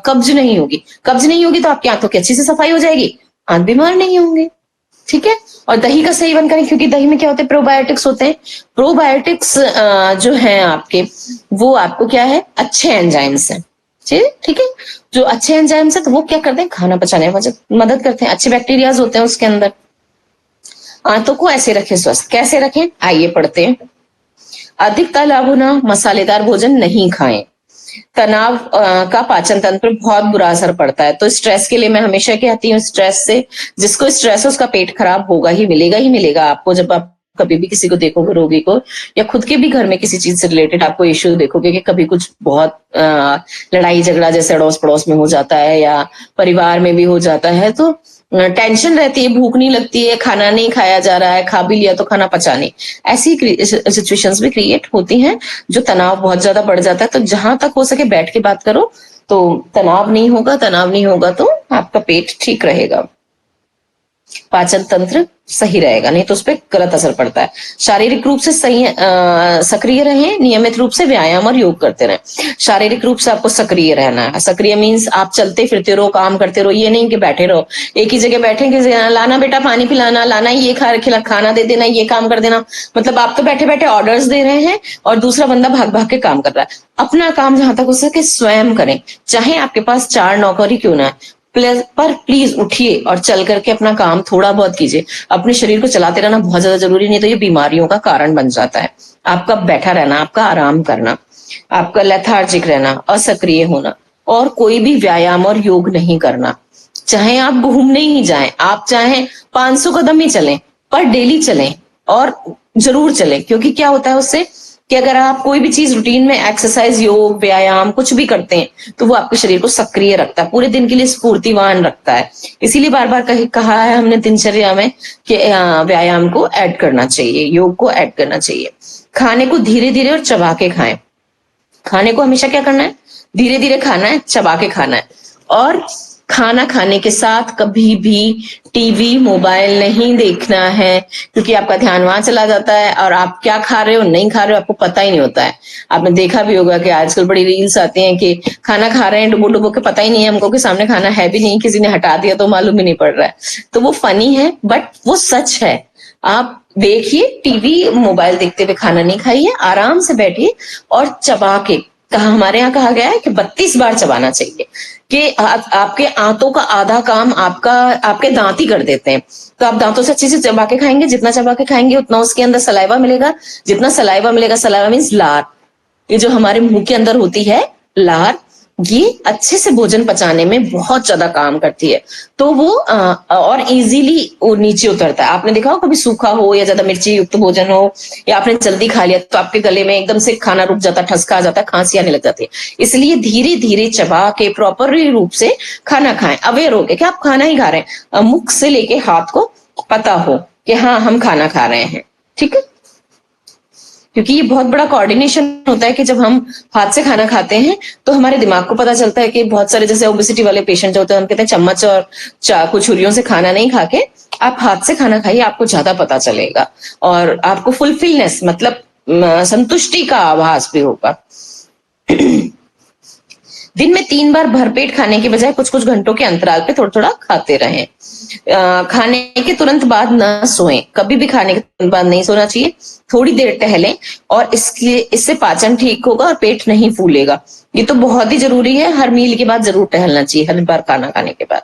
कब्ज नहीं होगी तो आपकी आंतों की अच्छी से सफाई हो जाएगी, आंत बीमार नहीं होंगे। ठीक है, और दही का सेवन करें, क्योंकि दही में क्या होते हैं, प्रोबायोटिक्स होते हैं। प्रोबायोटिक्स जो हैं आपके, वो आपको क्या है, अच्छे एंजाइम्स हैं। ठीक है, जो अच्छे एंजाइम्स है तो वो क्या करते हैं, खाना पचाने में मदद करते हैं, अच्छे बैक्टीरियाज होते हैं उसके अंदर। आंतों को ऐसे रखें स्वस्थ, कैसे रखें, आइए पढ़ते हैं। अधिक तला भुना मसालेदार भोजन नहीं खाएं। तनाव का पाचन तंत्र पर बहुत बुरा असर पड़ता है, तो स्ट्रेस के लिए मैं हमेशा कहती हूँ, स्ट्रेस से, जिसको स्ट्रेस है उसका पेट खराब होगा ही मिलेगा आपको। जब आप कभी भी किसी को देखोगे, रोगी को, या खुद के भी घर में किसी चीज से रिलेटेड आपको इश्यू देखोगे कि कभी कुछ बहुत लड़ाई झगड़ा जैसे अड़ोस पड़ोस में हो जाता है, या परिवार में भी हो जाता है, तो टेंशन रहती है, भूख नहीं लगती है, खाना नहीं खाया जा रहा है, खा भी लिया तो खाना पचा नहीं, ऐसी सिचुएशंस भी क्रिएट होती हैं जो तनाव बहुत ज्यादा बढ़ जाता है। तो जहां तक हो सके बैठ के बात करो, तो तनाव नहीं होगा तो आपका पेट ठीक रहेगा, पाचन तंत्र सही रहेगा, नहीं तो उस पर गलत असर पड़ता है। शारीरिक रूप से सही सक्रिय रहें, नियमित रूप से व्यायाम और योग करते रहें। शारीरिक रूप से आपको सक्रिय रहना है, सक्रिय मीन्स आप चलते फिरते रहो, काम करते रहो, ये नहीं कि बैठे रहो एक ही जगह, बैठे कि लाना बेटा पानी पिलाना, लाना ये खाना दे देना, ये काम कर देना, मतलब आप तो बैठे बैठे ऑर्डर्स दे रहे हैं और दूसरा बंदा भाग भाग के काम कर रहा है। अपना काम जहां तक हो सके स्वयं करें, चाहे आपके पास 4 नौकर ही क्यों ना है, पर प्लीज उठिए और चल करके अपना काम थोड़ा बहुत कीजिए। अपने शरीर को चलाते रहना बहुत ज्यादा जरूरी, नहीं तो ये बीमारियों का कारण बन जाता है। आपका बैठा रहना, आपका आराम करना, आपका लेथार्जिक रहना, असक्रिय होना, और कोई भी व्यायाम और योग नहीं करना। चाहे आप घूमने ही जाएं, आप चाहे 500 कदम ही चलें, पर डेली चलें, और जरूर चलें, क्योंकि क्या होता है उससे कि अगर आप कोई भी चीज रूटीन में, एक्सरसाइज, योग, व्यायाम कुछ भी करते हैं, तो वो आपके शरीर को सक्रिय रखता है, पूरे दिन के लिए स्फूर्तिवान रखता है। इसीलिए बार बार कहा है हमने दिनचर्या में कि व्यायाम को ऐड करना चाहिए, योग को ऐड करना चाहिए। खाने को धीरे धीरे और चबा के खाएं। खाने को हमेशा क्या करना है, धीरे धीरे खाना है, चबा के खाना है, और खाना खाने के साथ कभी भी टीवी, मोबाइल नहीं देखना है, क्योंकि आपका ध्यान वहां चला जाता है और आप क्या खा रहे हो नहीं खा रहे हो आपको पता ही नहीं होता है। आपने देखा भी होगा कि आजकल बड़ी रील्स आती हैं कि खाना खा रहे हैं डुबो डुबो के, पता ही नहीं है हमको कि सामने खाना है भी नहीं, किसी ने हटा दिया तो मालूम ही नहीं पड़ रहा है। तो वो फनी है बट वो सच है। आप देखिए, टीवी मोबाइल देखते हुए खाना नहीं खाइए, आराम से बैठिए और चबा के, हमारे यहाँ कहा गया है कि 32 बार चबाना चाहिए, कि आपके आंतों का आधा काम आपके दांत ही कर देते हैं। तो आप दांतों से अच्छे से चबा के खाएंगे, जितना चबा के खाएंगे उतना उसके अंदर सलाइवा मिलेगा, जितना सलाइवा मिलेगा, सलाइवा मीन्स लार, ये जो हमारे मुंह के अंदर होती है लार, ये अच्छे से भोजन पचाने में बहुत ज्यादा काम करती है। तो वो और इजीली वो नीचे उतरता है। आपने देखा हो कभी सूखा हो या ज्यादा मिर्ची युक्त भोजन हो, या आपने जल्दी खा लिया तो आपके गले में एकदम से खाना रुक जाता है, ठसका आ जाता है, खांसी आने लग जाती है। इसलिए धीरे धीरे चबा के प्रॉपर रूप से खाना खाएं, अवेयर हो के कि आप खाना ही खा रहे हैं, मुख से लेके हाथ को पता हो कि हाँ हम खाना खा रहे हैं। ठीक है, क्योंकि ये बहुत बड़ा कोऑर्डिनेशन होता है कि जब हम हाथ से खाना खाते हैं तो हमारे दिमाग को पता चलता है कि बहुत सारे जैसे ओबेसिटी वाले पेशेंट होते हैं, हम कहते हैं चम्मच और चाकू छुरियों से खाना नहीं खा के आप हाथ से खाना खाइए, आपको ज्यादा पता चलेगा और आपको फुलफिलनेस मतलब संतुष्टि का आभास भी होगा। दिन में 3 बार भरपेट खाने के बजाय कुछ कुछ घंटों के अंतराल पे थोड़ा थोड़ा खाते रहें। खाने के तुरंत बाद न सोएं, कभी भी खाने के तुरंत बाद नहीं सोना चाहिए। थोड़ी देर टहलें और इससे पाचन ठीक होगा और पेट नहीं फूलेगा। ये तो बहुत ही जरूरी है, हर मील के बाद जरूर टहलना चाहिए, हर बार खाना खाने के बाद।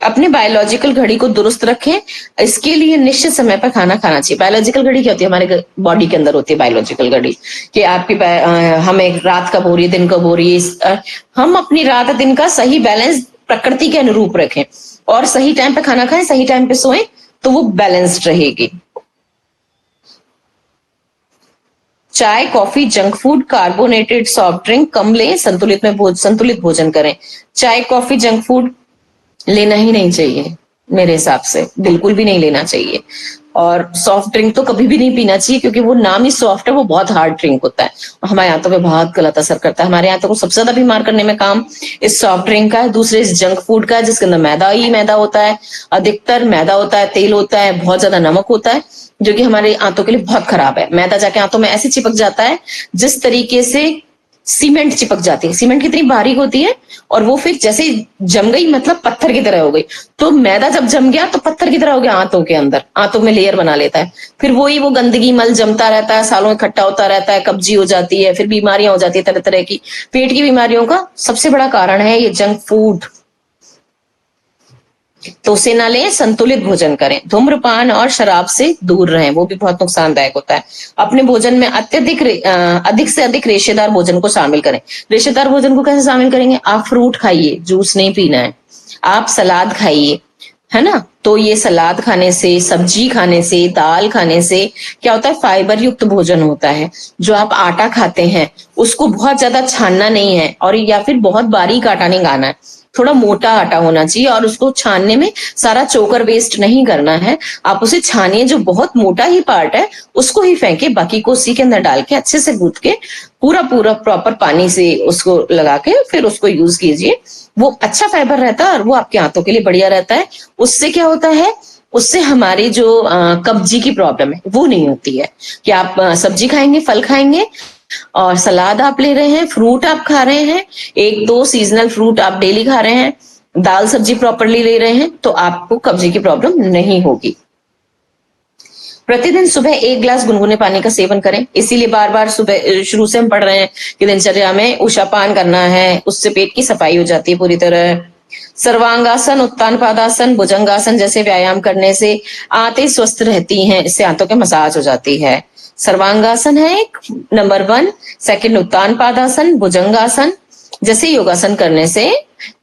अपने बायोलॉजिकल घड़ी को दुरुस्त रखें, इसके लिए निश्चित समय पर खाना खाना चाहिए। बायोलॉजिकल घड़ी क्या होती है? हमारे बॉडी के अंदर होती है बायोलॉजिकल घड़ी, कि आपकी हमें रात कब हो रही है, दिन कब हो रही है। हम अपनी रात दिन का सही बैलेंस प्रकृति के अनुरूप रखें और सही टाइम पे खाना खाएं, सही टाइम पे सोएं, तो वो बैलेंस्ड रहेगी। चाय, coffee, junk food, carbonated soft drink कम लें, संतुलित भोजन करें। चाय, कॉफी, जंक फूड लेना ही नहीं चाहिए, मेरे हिसाब से बिल्कुल भी नहीं लेना चाहिए। और सॉफ्ट ड्रिंक तो कभी भी नहीं पीना चाहिए, क्योंकि वो नाम ही सॉफ्ट है, वो बहुत हार्ड ड्रिंक होता है, हमारे आंतों पे बहुत गलत असर करता है। हमारे आंतों को सबसे ज्यादा बीमार करने में काम इस सॉफ्ट ड्रिंक का है, दूसरे इस जंक फूड का है, जिसके अंदर मैदा ही मैदा होता है, अधिकतर मैदा होता है, तेल होता है, बहुत ज्यादा नमक होता है, जो कि हमारे आंतों के लिए बहुत खराब है। मैदा जाके आंतों में ऐसे चिपक जाता है जिस तरीके से सीमेंट चिपक जाती है। सीमेंट कितनी बारीक होती है, और वो फिर जैसे जम गई मतलब पत्थर की तरह हो गई। तो मैदा जब जम गया तो पत्थर की तरह हो गया आंतों के अंदर, आंतों में लेयर बना लेता है। फिर वो गंदगी मल जमता रहता है, सालों इकट्ठा होता रहता है, कब्जी हो जाती है, फिर बीमारियां हो जाती है तरह तरह की। पेट की बीमारियों का सबसे बड़ा कारण है ये जंक फूड। तो उसे ना लें, संतुलित भोजन करें। धूम्रपान और शराब से दूर रहें, वो भी बहुत नुकसानदायक होता है। अपने भोजन में अधिक से अधिक रेशेदार भोजन को शामिल करें। रेशेदार भोजन को कैसे शामिल करेंगे? आप फ्रूट खाइए, जूस नहीं पीना है। आप सलाद खाइए, है ना? तो ये सलाद खाने से, सब्जी खाने से, दाल खाने से क्या होता है? फाइबर युक्त भोजन होता है। जो आप आटा खाते हैं उसको बहुत ज्यादा छानना नहीं है, और या फिर बहुत बारीक आटा नहीं खाना है, थोड़ा मोटा आटा होना चाहिए। और उसको छानने में सारा चोकर वेस्ट नहीं करना है, आप उसे छानिए, जो बहुत मोटा ही पार्ट है उसको ही फेंके, बाकी को उसी के अंदर डाल के अच्छे से गूंथ के पूरा पूरा प्रॉपर पानी से उसको लगा के फिर उसको यूज कीजिए। वो अच्छा फाइबर रहता है और वो आपके आंतों के लिए बढ़िया रहता है। उससे क्या होता है? उससे हमारी जो कब्जी की प्रॉब्लम है वो नहीं होती है। कि आप सब्जी खाएंगे, फल खाएंगे, और सलाद आप ले रहे हैं, फ्रूट आप खा रहे हैं, 1-2 सीजनल फ्रूट आप डेली खा रहे हैं, दाल सब्जी प्रॉपरली ले रहे हैं, तो आपको कब्जी की प्रॉब्लम नहीं होगी। प्रतिदिन सुबह 1 गिलास गुनगुने पानी का सेवन करें। इसीलिए बार बार सुबह शुरू से हम पढ़ रहे हैं कि दिनचर्या में उषापान करना है, उससे पेट की सफाई हो जाती है पूरी तरह। सर्वांगासन, उत्तान पादासन, भुजंगासन जैसे व्यायाम करने से आंतें स्वस्थ रहती हैं, इससे आंतों के मसाज हो जाती है। सर्वांगासन है एक नंबर 1, सेकंड उत्तान पादासन, भुजंगासन जैसे योगासन करने से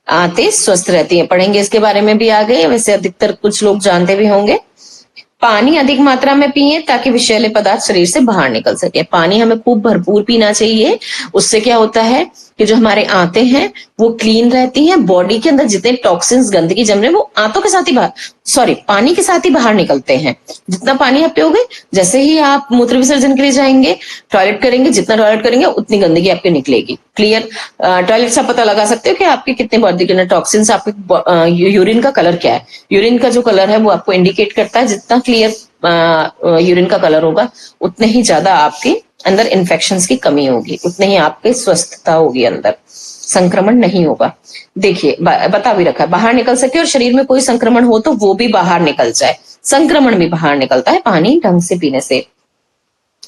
आंतें स्वस्थ रहती हैं। पढ़ेंगे इसके बारे में भी आगे, वैसे अधिकतर कुछ लोग जानते भी होंगे। पानी अधिक मात्रा में पिए ताकि विषैले पदार्थ शरीर से बाहर निकल सके। पानी हमें खूब भरपूर पीना चाहिए। उससे क्या होता है कि जो हमारे आंतें हैं वो क्लीन रहती हैं, बॉडी के अंदर जितने टॉक्सिन्स, गंदगी जम रहे हैं वो आंतों के साथ ही पानी के साथ ही बाहर निकलते हैं। जितना पानी आप पियोगे, जैसे ही आप मूत्र विसर्जन के लिए जाएंगे, टॉयलेट करेंगे, जितना टॉयलेट करेंगे उतनी गंदगी आपकी निकलेगी। क्लियर? टॉयलेट से पता लगा सकते हो कि आपके कितने बॉडी के अंदर टॉक्सिन्स, आपके यूरिन का कलर क्या है। यूरिन का जो कलर है वो आपको इंडिकेट करता है, जितना क्लियर यूरिन का कलर होगा उतने ही ज्यादा आपके अंदर इन्फेक्शंस की कमी होगी, उतने ही आपके स्वस्थता होगी, अंदर संक्रमण नहीं होगा। देखिए बता भी रखा है, बाहर निकल सके और शरीर में कोई संक्रमण हो तो वो भी बाहर निकल जाए। संक्रमण भी बाहर निकलता है पानी ढंग से पीने से।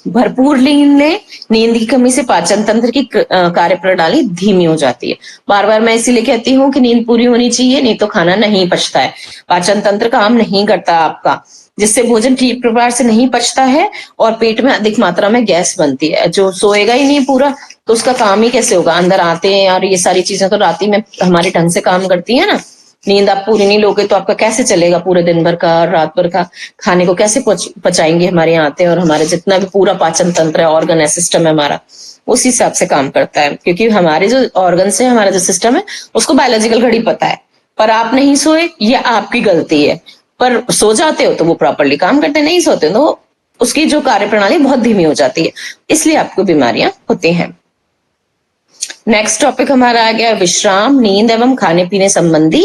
भरपूर नींद लें, नींद की कमी से पाचन तंत्र की कार्य प्रणाली धीमी हो जाती है। बार बार मैं इसीलिए कहती हूँ कि नींद पूरी होनी चाहिए, नहीं तो खाना नहीं पचता है, पाचन तंत्र काम नहीं करता आपका, जिससे भोजन ठीक प्रकार से नहीं पचता है और पेट में अधिक मात्रा में गैस बनती है। जो सोएगा ही नहीं पूरा तो उसका काम ही कैसे होगा? अंदर आते हैं और ये सारी चीजें तो रात ही में हमारे ढंग से काम करती है ना। नींद आप पूरी नहीं लोगे तो आपका कैसे चलेगा पूरे दिन भर का और रात भर का खाने को कैसे पचाएंगे हमारे आंतें, और हमारे जितना भी पूरा पाचन तंत्र है, ऑर्गन है, सिस्टम है हमारा, उस हिसाब से काम करता है। क्योंकि हमारे जो ऑर्गन है, हमारा जो सिस्टम है, उसको बायोलॉजिकल घड़ी पता है। पर आप नहीं सोए, ये आपकी गलती है। पर सो जाते हो तो वो प्रॉपरली काम करते, नहीं सोते तो उसकी जो कार्य प्रणाली बहुत धीमी हो जाती है, इसलिए आपको बीमारियां होती हैं। नेक्स्ट टॉपिक हमारा आ गया विश्राम, नींद एवं खाने पीने संबंधी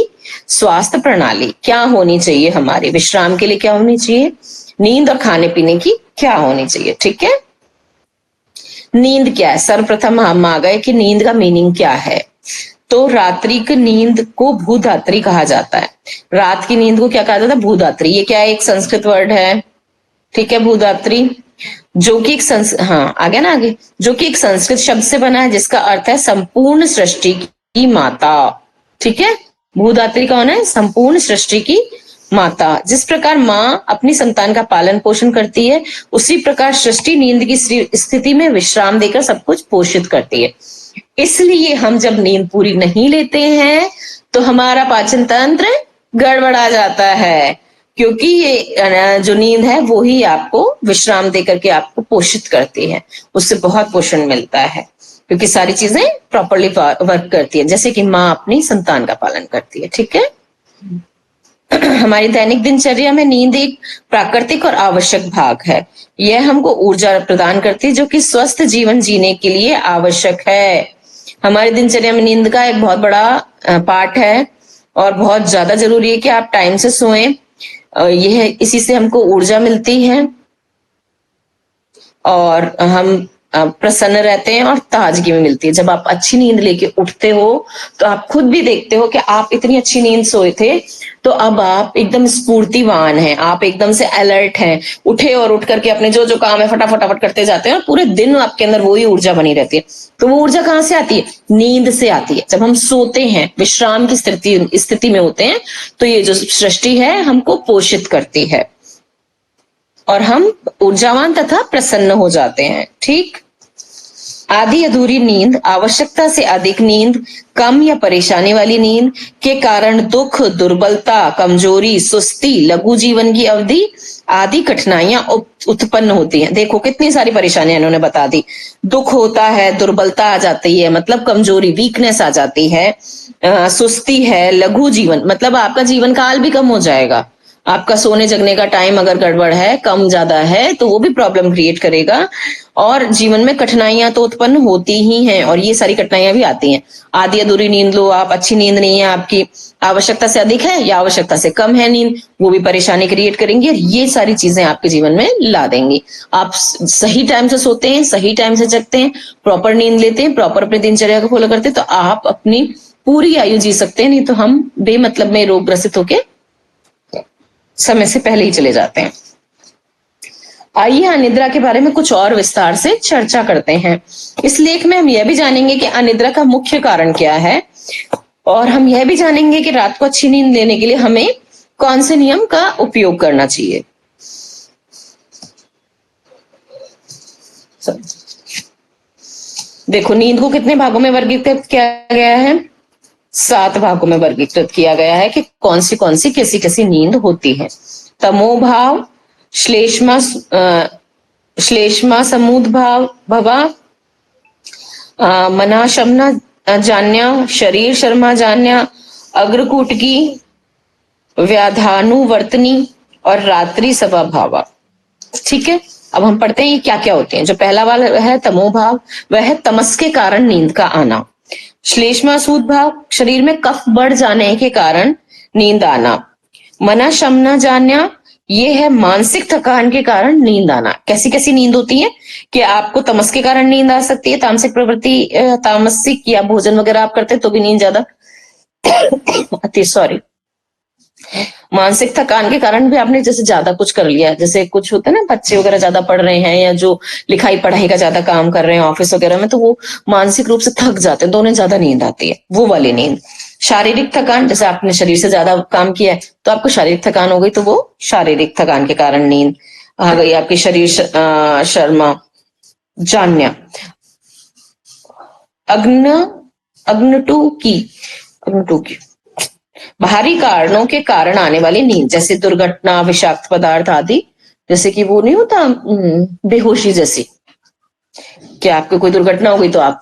स्वास्थ्य प्रणाली। क्या होनी चाहिए हमारी विश्राम के लिए, क्या होनी चाहिए, नींद और खाने पीने की क्या होनी चाहिए। ठीक है, नींद क्या है? सर्वप्रथम हम आ गए कि नींद का मीनिंग क्या है। तो रात्रि की नींद को भूधात्री कहा जाता है। रात की नींद को क्या कहा जाता है? भूधात्री। ये क्या है? एक संस्कृत वर्ड है, ठीक है, भूधात्री, जो कि आ गया ना आगे, जो कि एक संस्कृत शब्द से बना है जिसका अर्थ है संपूर्ण सृष्टि की माता। ठीक है, भूधात्री कौन है? संपूर्ण सृष्टि की माता। जिस प्रकार माँ अपनी संतान का पालन पोषण करती है, उसी प्रकार सृष्टि नींद की स्थिति में विश्राम देकर सब कुछ पोषित करती है। इसलिए हम जब नींद पूरी नहीं लेते हैं तो हमारा पाचन तंत्र गड़बड़ा जाता है, क्योंकि ये जो नींद है वो ही आपको विश्राम देकर के आपको पोषित करती है, उससे बहुत पोषण मिलता है, क्योंकि सारी चीजें प्रॉपरली वर्क करती है, जैसे कि माँ अपनी संतान का पालन करती है। ठीक है, हमारी दैनिक दिनचर्या में नींद एक प्राकृतिक और आवश्यक भाग है। यह हमको ऊर्जा प्रदान करती है जो कि स्वस्थ जीवन जीने के लिए आवश्यक है। हमारी दिनचर्या में नींद का एक बहुत बड़ा पार्ट है और बहुत ज्यादा जरूरी है कि आप टाइम से सोएं। यह इसी से हमको ऊर्जा मिलती है और हम प्रसन्न रहते हैं और ताजगी में मिलती है। जब आप अच्छी नींद लेके उठते हो तो आप खुद भी देखते हो कि आप इतनी अच्छी नींद सोए थे तो अब आप एकदम स्फूर्तिवान हैं, आप एकदम से अलर्ट हैं, उठे और उठ करके अपने जो जो काम है फटाफट करते जाते हैं और पूरे दिन आपके अंदर वही ऊर्जा बनी रहती है। तो वो ऊर्जा कहाँ से आती है? नींद से आती है। जब हम सोते हैं, विश्राम की स्थिति में होते हैं, तो ये जो सृष्टि है हमको पोषित करती है और हम ऊर्जावान तथा प्रसन्न हो जाते हैं। ठीक, आधी अधूरी नींद, आवश्यकता से अधिक नींद, कम या परेशानी वाली नींद के कारण दुख, दुर्बलता, कमजोरी, सुस्ती, लघु जीवन की अवधि आदि कठिनाइयां उत्पन्न होती हैं। देखो कितनी सारी परेशानियां इन्होंने बता दी। दुख होता है, दुर्बलता आ जाती है, मतलब कमजोरी, वीकनेस आ जाती है, सुस्ती है, लघु जीवन मतलब आपका जीवन काल भी कम हो जाएगा। आपका सोने जगने का टाइम अगर गड़बड़ है, कम ज्यादा है, तो वो भी प्रॉब्लम क्रिएट करेगा और जीवन में कठिनाइयां तो उत्पन्न होती ही हैं और ये सारी कठिनाइयां भी आती हैं। आधी अधूरी नींद लो आप, अच्छी नींद नहीं है आपकी, आवश्यकता से अधिक है या आवश्यकता से कम है नींद, वो भी परेशानी क्रिएट करेंगी और ये सारी चीजें आपके जीवन में ला देंगी। आप सही टाइम से सोते हैं, सही टाइम से जगते हैं, प्रॉपर नींद लेते हैं, प्रॉपर अपनी दिनचर्या को फॉलो करते हैं, तो आप अपनी पूरी आयु जी सकते हैं। नहीं तो हम बेमतलब में रोग ग्रसित होके समय से पहले ही चले जाते हैं। आइए अनिद्रा के बारे में कुछ और विस्तार से चर्चा करते हैं। इस लेख में हम यह भी जानेंगे कि अनिद्रा का मुख्य कारण क्या है और हम यह भी जानेंगे कि रात को अच्छी नींद लेने के लिए हमें कौन से नियम का उपयोग करना चाहिए। देखो, नींद को कितने भागों में वर्गीकृत किया गया है? 7 भागों में वर्गीकृत किया गया है कि कौन सी कैसी कैसी नींद होती है। तमोभाव, श्लेष्मा समूद भाव भवा, मना शमना जान्या, शरीर शर्मा जान्या, अग्रकूटकी, व्याधानुवर्तनी और रात्रि सवा भावा। ठीक है, अब हम पढ़ते हैं ये क्या क्या होते हैं। जो पहला वाला है तमोभाव, वह है तमस के कारण नींद का आना। श्लेष्मासूद भाव, शरीर में कफ बढ़ जाने के कारण नींद आना। मना शमना जान्या, ये है मानसिक थकान के कारण नींद आना। कैसी कैसी नींद होती है कि आपको तमस के कारण नींद आ सकती है, तामसिक प्रवृत्ति, तामसिक या भोजन वगैरह आप करते हैं तो भी नींद ज्यादा सॉरी मानसिक थकान के कारण भी आपने जैसे ज्यादा कुछ कर लिया, जैसे कुछ होता है ना, बच्चे वगैरह ज्यादा पढ़ रहे हैं या जो लिखाई पढ़ाई का ज्यादा काम कर रहे हैं ऑफिस वगैरह में, तो वो मानसिक रूप से थक जाते हैं, तो उन्हें ज्यादा नींद आती है, वो वाली नींद। शारीरिक थकान, जैसे आपने शरीर से ज्यादा काम किया है तो आपको शारीरिक थकान हो गई, तो वो शारीरिक थकान के कारण नींद आ गई आपकी। शरीर शर्मा जान्या। अग्नटू की बाहरी कारणों के कारण आने वाली नींद, जैसे दुर्घटना, विषाक्त पदार्थ आदि, जैसे कि वो नहीं होता बेहोशी जैसी, कि आपको कोई दुर्घटना हो गई तो आप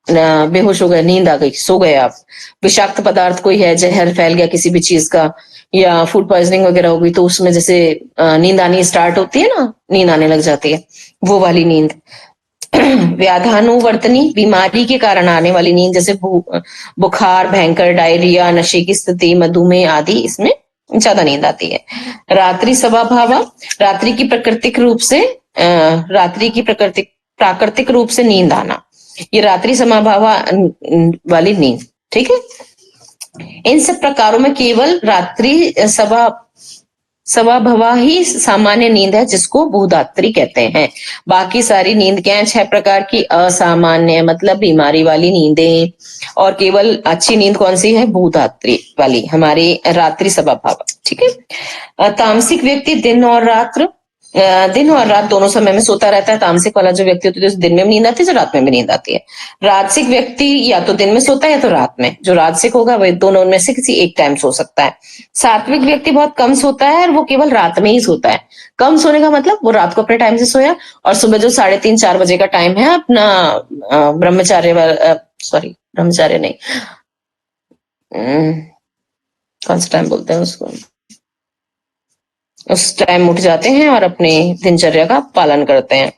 बेहोश हो गए, नींद आ गई, सो गए आप। विषाक्त पदार्थ कोई है, जहर फैल गया किसी भी चीज का, या फूड पॉइजनिंग वगैरह हो गई, तो उसमें जैसे नींद आनी स्टार्ट होती है ना, नींद आने लग जाती है, वो वाली नींद। व्याधानुवर्तनी, बीमारी के कारण आने वाली नींद, जैसे बुखार, भयंकर डायरिया, नशे की स्थिति, मधुमेह आदि, इसमें ज्यादा नींद आती है। रात्रि स्वभावा, रात्रि की प्राकृतिक रूप से नींद आना, ये रात्रि समाभावा वाली नींद। ठीक है। इन सब प्रकारों में केवल रात्रि सवाभवा ही सामान्य नींद है, जिसको भूधात्री कहते हैं। बाकी सारी नींद क्या है? 6 प्रकार की असामान्य मतलब बीमारी वाली नींदें, और केवल अच्छी नींद कौन सी है? भूधात्री वाली, हमारी रात्रि सवाभवा। ठीक है। तामसिक व्यक्ति दिन और रात दोनों समय में सोता रहता है। तामसिक वाला जो व्यक्ति होता है, दिन में भी नींद आती है, जो रात में भी नींद आती है। राजसिक व्यक्ति या तो दिन में सोता है या तो रात में। जो राजसिक होगा वह दोनों में से किसी एक टाइम सो सकता है। सात्विक व्यक्ति बहुत कम सोता है और वो केवल रात में ही सोता है। कम सोने का मतलब वो रात को अपने टाइम से सोया, और सुबह जो 3:30-4 बजे का टाइम है अपना ब्रह्मचार्य नहीं, कौन सा टाइम बोलते हैं उसको, उस टाइम उठ जाते हैं और अपनी दिनचर्या का पालन करते हैं।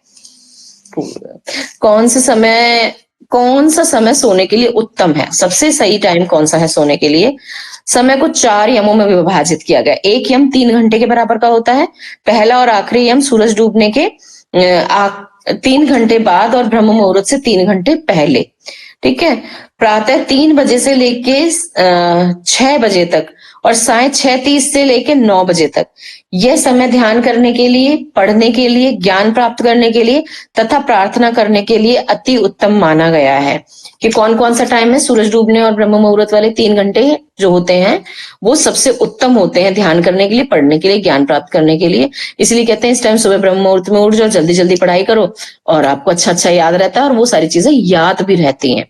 कौन सा समय सोने के लिए उत्तम है? सबसे सही टाइम कौन सा है सोने के लिए? समय को 4 यमों में विभाजित किया गया। एक यम 3 घंटे के बराबर का होता है। पहला और आखिरी यम सूरज डूबने के 3 घंटे बाद और ब्रह्म मुहूर्त से 3 घंटे पहले। ठीक है। प्रातः 3 बजे से लेके 6 बजे तक और साय 6:30 से लेके 9 बजे तक। यह समय ध्यान करने के लिए, पढ़ने के लिए, ज्ञान प्राप्त करने के लिए तथा प्रार्थना करने के लिए अति उत्तम माना गया है। कि कौन कौन सा टाइम है? सूरज डूबने और ब्रह्म मुहूर्त वाले 3 घंटे जो होते हैं वो सबसे उत्तम होते हैं ध्यान करने के लिए, पढ़ने के लिए, ज्ञान प्राप्त करने के लिए। इसलिए कहते हैं इस टाइम सुबह ब्रह्म मुहूर्त में उठ जाओ, जल्दी जल्दी पढ़ाई करो और आपको अच्छा याद रहता है और वो सारी चीजें याद भी रहती हैं।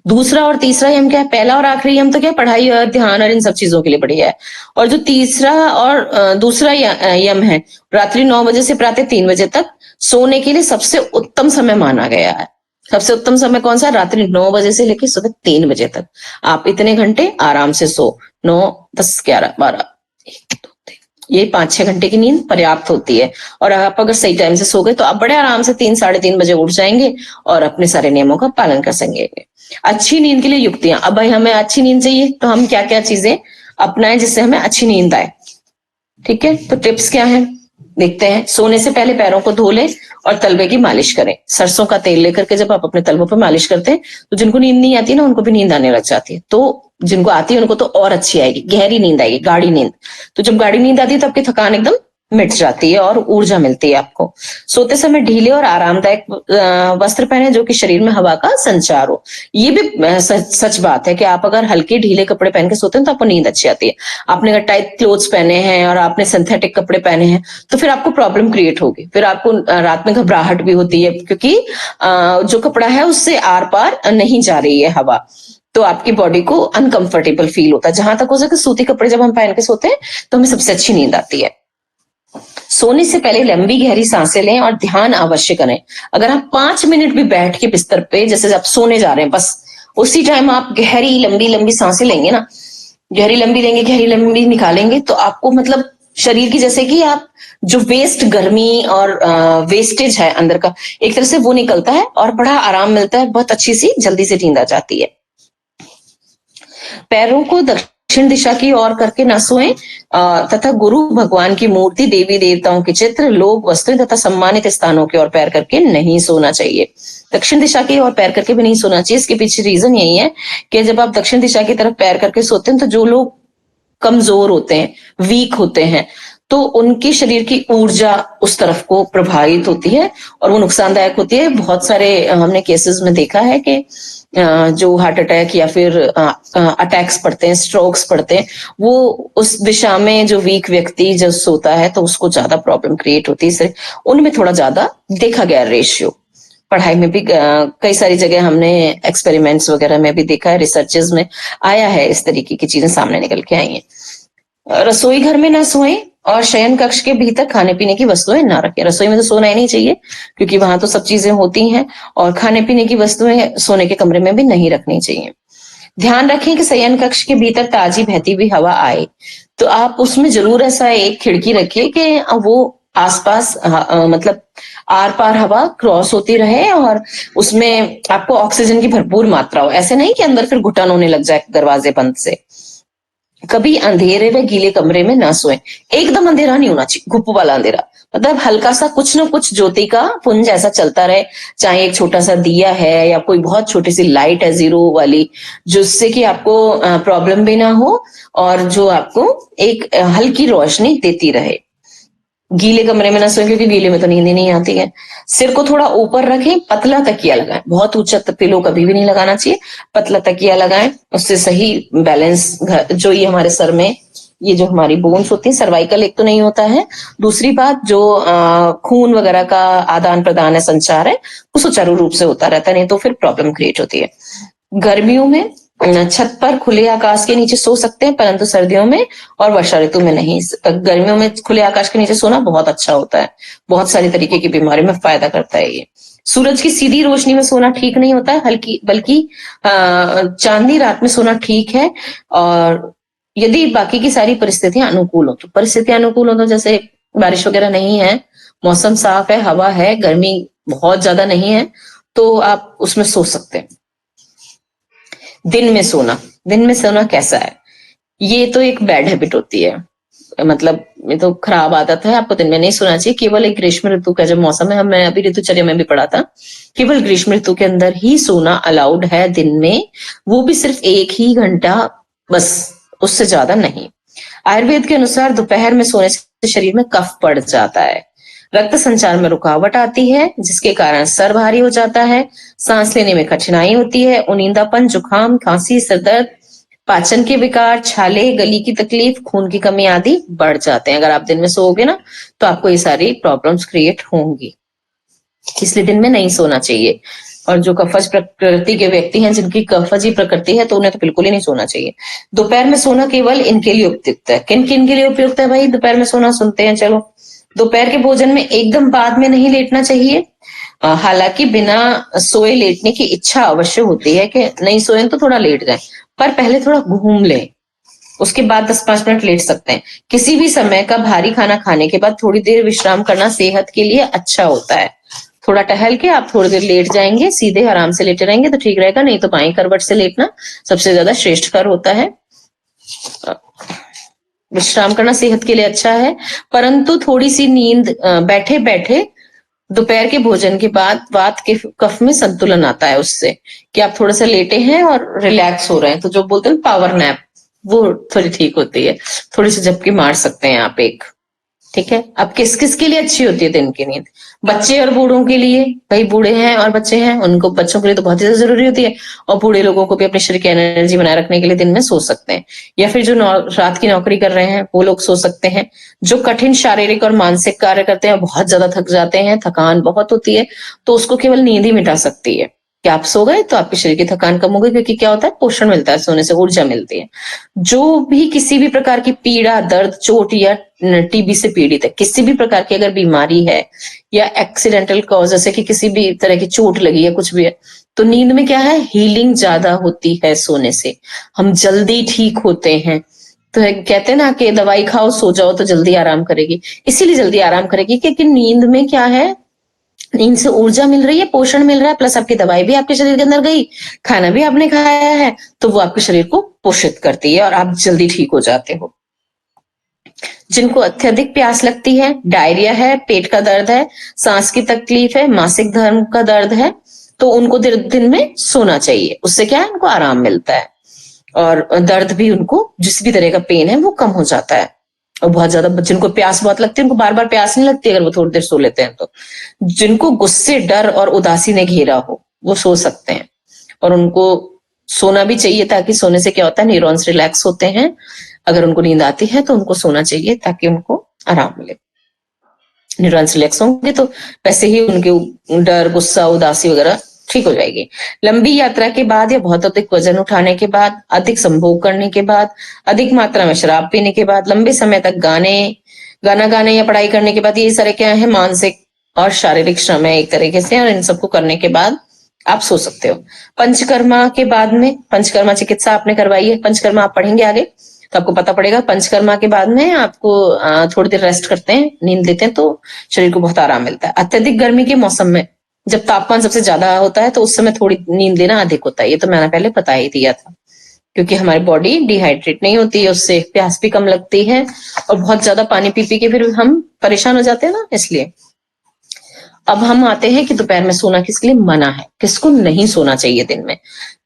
दूसरा और तीसरा यम क्या है? पहला और आखिरी यम तो क्या है? पढ़ाई और ध्यान और इन सब चीजों के लिए बढ़िया है। और जो तीसरा और दूसरा यम है, रात्रि 9 बजे से प्रातः 3 बजे तक सोने के लिए सबसे उत्तम समय माना गया है। सबसे उत्तम समय कौन सा? रात्रि 9 बजे से लेकर सुबह 3 बजे तक। आप इतने घंटे आराम से सो। 9, 10, 11, 12, 1, 2, 3, ये 5-6 घंटे की नींद पर्याप्त होती है। और आप अगर सही टाइम से सो गए तो आप बड़े आराम से 3-3:30 बजे उठ जाएंगे और अपने सारे नियमों का पालन कर सकेंगे। अच्छी नींद के लिए युक्तियां। अब भाई हमें अच्छी नींद चाहिए तो हम क्या क्या चीजें अपनाएं जिससे हमें अच्छी नींद आए? ठीक है। तो टिप्स क्या है देखते हैं। सोने से पहले पैरों को धो लें और तलवे की मालिश करें। सरसों का तेल लेकर के जब आप अपने तलवों पर मालिश करते हैं तो जिनको नींद नहीं आती ना, उनको भी नींद आने लग जाती है। तो जिनको आती है उनको तो और अच्छी आएगी, गहरी नींद आएगी, गाढ़ी नींद। तो जब गाढ़ी नींद आती है तो आपकी थकान एकदम मिट जाती है और ऊर्जा मिलती है आपको। सोते समय ढीले और आरामदायक वस्त्र पहने जो कि शरीर में हवा का संचार हो। ये भी सच बात है कि आप अगर हल्के ढीले कपड़े पहन के सोते हैं तो आपको नींद अच्छी आती है। आपने अगर टाइट क्लोथ्स पहने हैं और आपने सिंथेटिक कपड़े पहने हैं तो फिर आपको प्रॉब्लम क्रिएट होगी। फिर आपको रात में घबराहट भी होती है क्योंकि जो कपड़ा है उससे आर पार नहीं जा रही है हवा, तो आपकी बॉडी को अनकंफर्टेबल फील होता है। जहां तक हो सके सूती कपड़े जब हम पहन के सोते हैं तो हमें सबसे अच्छी नींद आती है। सोने से पहले लंबी गहरी सांसें लें और ध्यान अवश्य करें। अगर आप 5 मिनट भी बैठ के बिस्तर पे, जैसे आप सोने जा रहे हैं, बस उसी टाइम आप गहरी लंबी सांसें लेंगे ना, गहरी लंबी लेंगे, गहरी लंबी निकालेंगे, तो आपको मतलब शरीर की जैसे कि आप जो वेस्ट गर्मी और वेस्टेज है अंदर का, एक तरह से वो निकलता है और बड़ा आराम मिलता है। बहुत अच्छी सी जल्दी से नींद आ जाती है। पैरों को दक्षिण दिशा की ओर करके न सोएं तथा गुरु भगवान की मूर्ति, देवी देवताओं के चित्र, लोग, वस्तुएं तथा सम्मानित स्थानों की ओर पैर करके नहीं सोना चाहिए। दक्षिण दिशा की ओर पैर करके भी नहीं सोना चाहिए। इसके पीछे रीजन यही है कि जब आप दक्षिण दिशा की तरफ पैर करके सोते हैं तो जो लोग कमजोर होते हैं, वीक होते हैं, तो उनके शरीर की ऊर्जा उस तरफ को प्रभावित होती है और वो नुकसानदायक होती है। बहुत सारे हमने केसेस में देखा है कि जो हार्ट अटैक या फिर अटैक्स पड़ते हैं, स्ट्रोक्स पड़ते हैं, वो उस दिशा में जो वीक व्यक्ति जब सोता है तो उसको ज्यादा प्रॉब्लम क्रिएट होती है। इसलिए उनमें थोड़ा ज्यादा देखा गया रेशियो। पढ़ाई में भी कई सारी जगह हमने एक्सपेरिमेंट्स वगैरह में भी देखा है, रिसर्चेस में आया है, इस तरीके की चीजें सामने निकल के आई हैं। रसोई घर में ना सोएं और शयन कक्ष के भीतर खाने पीने की वस्तुएं ना रखें। रसोई में तो सोना ही नहीं चाहिए क्योंकि वहां तो सब चीजें होती हैं, और खाने पीने की वस्तुएं सोने के कमरे में भी नहीं रखनी चाहिए। ध्यान रखें कि शयन कक्ष के भीतर ताजी बहती हुई हवा आए, तो आप उसमें जरूर ऐसा एक खिड़की रखिए कि वो आसपास मतलब आर पार हवा क्रॉस होती रहे और उसमें आपको ऑक्सीजन की भरपूर मात्रा हो। ऐसे नहीं कि अंदर फिर घुटन होने लग जाए दरवाजे बंद से। कभी अंधेरे व गीले कमरे में ना सोएं। एकदम अंधेरा नहीं होना चाहिए, गुप्प वाला अंधेरा, मतलब हल्का सा कुछ ना कुछ ज्योति का पुंज ऐसा चलता रहे, चाहे एक छोटा सा दिया है या कोई बहुत छोटी सी लाइट है जीरो वाली, जिससे कि आपको प्रॉब्लम भी ना हो और जो आपको एक हल्की रोशनी देती रहे। गीले कमरे में ना सोएं, क्योंकि गीले में तो नींद ही नहीं आती है। सिर को थोड़ा ऊपर रखें, पतला तकिया लगाएं, बहुत ऊंचा पिलो कभी भी नहीं लगाना चाहिए, पतला तकिया लगाएं, उससे सही बैलेंस जो ये हमारे सर में ये जो हमारी बोन्स होती है, सर्वाइकल एक तो नहीं होता है, दूसरी बात जो खून वगैरह का आदान प्रदान है, संचार है, वो सुचारू रूप से होता रहता है, नहीं तो फिर प्रॉब्लम क्रिएट होती है। गर्मियों में छत पर खुले आकाश के नीचे सो सकते हैं, परंतु सर्दियों में और वर्षा ऋतु में नहीं। गर्मियों में खुले आकाश के नीचे सोना बहुत अच्छा होता है, बहुत सारी तरीके की बीमारियों में फायदा करता है ये। सूरज की सीधी रोशनी में सोना ठीक नहीं होता है, हल्की बल्कि चांदनी रात में सोना ठीक है। और यदि बाकी की सारी परिस्थितियां अनुकूल हो, तो परिस्थितियां अनुकूल हो तो जैसे बारिश वगैरह नहीं है, मौसम साफ है, हवा है, गर्मी बहुत ज्यादा नहीं है, तो आप उसमें सो सकते हैं। दिन में सोना कैसा है? ये तो एक बैड हैबिट होती है, मतलब ये तो खराब आदत है, आपको दिन में नहीं सोना चाहिए। केवल एक ग्रीष्म ऋतु का जब मौसम है, मैं अभी ऋतुचर्या में भी पढ़ा था, केवल ग्रीष्म ऋतु के अंदर ही सोना अलाउड है दिन में, वो भी सिर्फ 1 ही घंटा बस, उससे ज्यादा नहीं। आयुर्वेद के अनुसार दोपहर में सोने से शरीर में कफ पड़ जाता है, रक्त संचार में रुकावट आती है, जिसके कारण सर भारी हो जाता है, सांस लेने में कठिनाई होती है, उनींदापन, जुकाम, खांसी, सिर दर्द, पाचन के विकार, छाले, गली की तकलीफ, खून की कमी आदि बढ़ जाते हैं। अगर आप दिन में सोओगे ना तो आपको ये सारी प्रॉब्लम्स क्रिएट होंगी, इसलिए दिन में नहीं सोना चाहिए। और जो कफज प्रकृति के व्यक्ति हैं, जिनकी कफजी प्रकृति है, तो उन्हें तो बिल्कुल ही नहीं सोना चाहिए। दोपहर में सोना केवल इनके लिए उपयुक्त है। किन किन के लिए उपयुक्त है भाई दोपहर में सोना? सुनते हैं चलो। दोपहर के भोजन में एकदम बाद में नहीं लेटना चाहिए। हालांकि बिना सोए लेटने की इच्छा अवश्य होती है कि नहीं सोए तो थोड़ा लेट जाए, पर पहले थोड़ा घूम लें, उसके बाद 10-5 मिनट लेट सकते हैं। किसी भी समय का भारी खाना खाने के बाद थोड़ी देर विश्राम करना सेहत के लिए अच्छा होता है। थोड़ा टहल के आप थोड़ी देर लेट जाएंगे, सीधे आराम से लेटे रहेंगे तो ठीक रहेगा, नहीं तो बाएं करवट से लेटना सबसे ज्यादा श्रेष्ठकर होता है। विश्राम करना सेहत के लिए अच्छा है, परंतु थोड़ी सी नींद बैठे बैठे दोपहर के भोजन के बाद वात के कफ में संतुलन आता है उससे, कि आप थोड़ा सा लेटे हैं और रिलैक्स हो रहे हैं, तो जो बोलते हैं पावर नैप, वो थोड़ी ठीक होती है, थोड़ी सी झपकी मार सकते हैं आप एक। ठीक है, अब किस किस के लिए अच्छी होती है दिन की नींद? बच्चे और बूढ़ों के लिए, भाई बूढ़े हैं और बच्चे हैं, उनको, बच्चों के लिए तो बहुत ही जरूरी होती है, और बूढ़े लोगों को भी अपने शरीर की एनर्जी बनाए रखने के लिए दिन में सो सकते हैं। या फिर जो रात की नौकरी कर रहे हैं वो लोग सो सकते हैं। जो कठिन शारीरिक और मानसिक कार्य करते हैं, बहुत ज्यादा थक जाते हैं, थकान बहुत होती है, तो उसको केवल नींद ही मिटा सकती है कि आप सो गए तो आपके शरीर की थकान कम हो गई, क्योंकि क्या होता है, पोषण मिलता है, सोने से ऊर्जा मिलती है। जो भी किसी भी प्रकार की पीड़ा, दर्द, चोट या टीबी से पीड़ित है, किसी भी प्रकार की अगर बीमारी है या एक्सीडेंटल कॉज, जैसे कि किसी भी तरह की चोट लगी है, कुछ भी है, तो नींद में क्या है, हीलिंग ज्यादा होती है सोने से, हम जल्दी ठीक होते हैं। तो कहते हैं ना कि दवाई खाओ सो जाओ तो जल्दी आराम करेगी, इसीलिए जल्दी आराम करेगी क्योंकि नींद में क्या है, नींद से ऊर्जा मिल रही है, पोषण मिल रहा है, प्लस आपकी दवाई भी आपके शरीर के अंदर गई, खाना भी आपने खाया है, तो वो आपके शरीर को पोषित करती है और आप जल्दी ठीक हो जाते हो। जिनको अत्यधिक प्यास लगती है, डायरिया है, पेट का दर्द है, सांस की तकलीफ है, मासिक धर्म का दर्द है, तो उनको दिन में सोना चाहिए। उससे क्या है, उनको आराम मिलता है और दर्द भी, उनको जिस भी तरह का पेन है वो कम हो जाता है। और बहुत ज्यादा जिनको प्यास बहुत लगती है, उनको बार बार प्यास नहीं लगती अगर वो थोड़ी देर सो लेते हैं तो। जिनको गुस्से, डर और उदासी ने घेरा हो वो सो सकते हैं, और उनको सोना भी चाहिए, ताकि सोने से क्या होता है, न्यूरॉन्स रिलैक्स होते हैं। अगर उनको नींद आती है तो उनको सोना चाहिए ताकि उनको आराम मिले। न्यूरॉन्स रिलैक्स होंगे तो वैसे ही उनके डर, गुस्सा, उदासी वगैरह ठीक हो जाएगी। लंबी यात्रा के बाद या बहुत अधिक वजन उठाने के बाद, अधिक संभोग करने के बाद, अधिक मात्रा में शराब पीने के बाद, लंबे समय तक गाना गाने या पढ़ाई करने के बाद, ये सारे क्या है, मानसिक और शारीरिक श्रम है एक तरीके से, और इन सबको करने के बाद आप सो सकते हो। पंचकर्मा के बाद में, पंचकर्मा चिकित्सा आपने करवाई है, पंचकर्मा आप पढ़ेंगे आगे तो आपको पता पड़ेगा। पंचकर्मा के बाद में आपको थोड़ी देर रेस्ट करते हैं, नींद लेते हैं, तो शरीर को बहुत आराम मिलता है। अत्यधिक गर्मी के मौसम में, जब तापमान सबसे ज्यादा होता है, तो उस समय थोड़ी नींद लेना अधिक होता है, ये तो मैंने पहले बता ही दिया था। क्योंकि हमारी बॉडी डिहाइड्रेट नहीं होती है, उससे प्यास भी कम लगती है और बहुत ज्यादा पानी पी पी के फिर हम परेशान हो जाते हैं ना, इसलिए। अब हम आते हैं कि दोपहर में सोना किसके लिए मना है, किसको नहीं सोना चाहिए दिन में।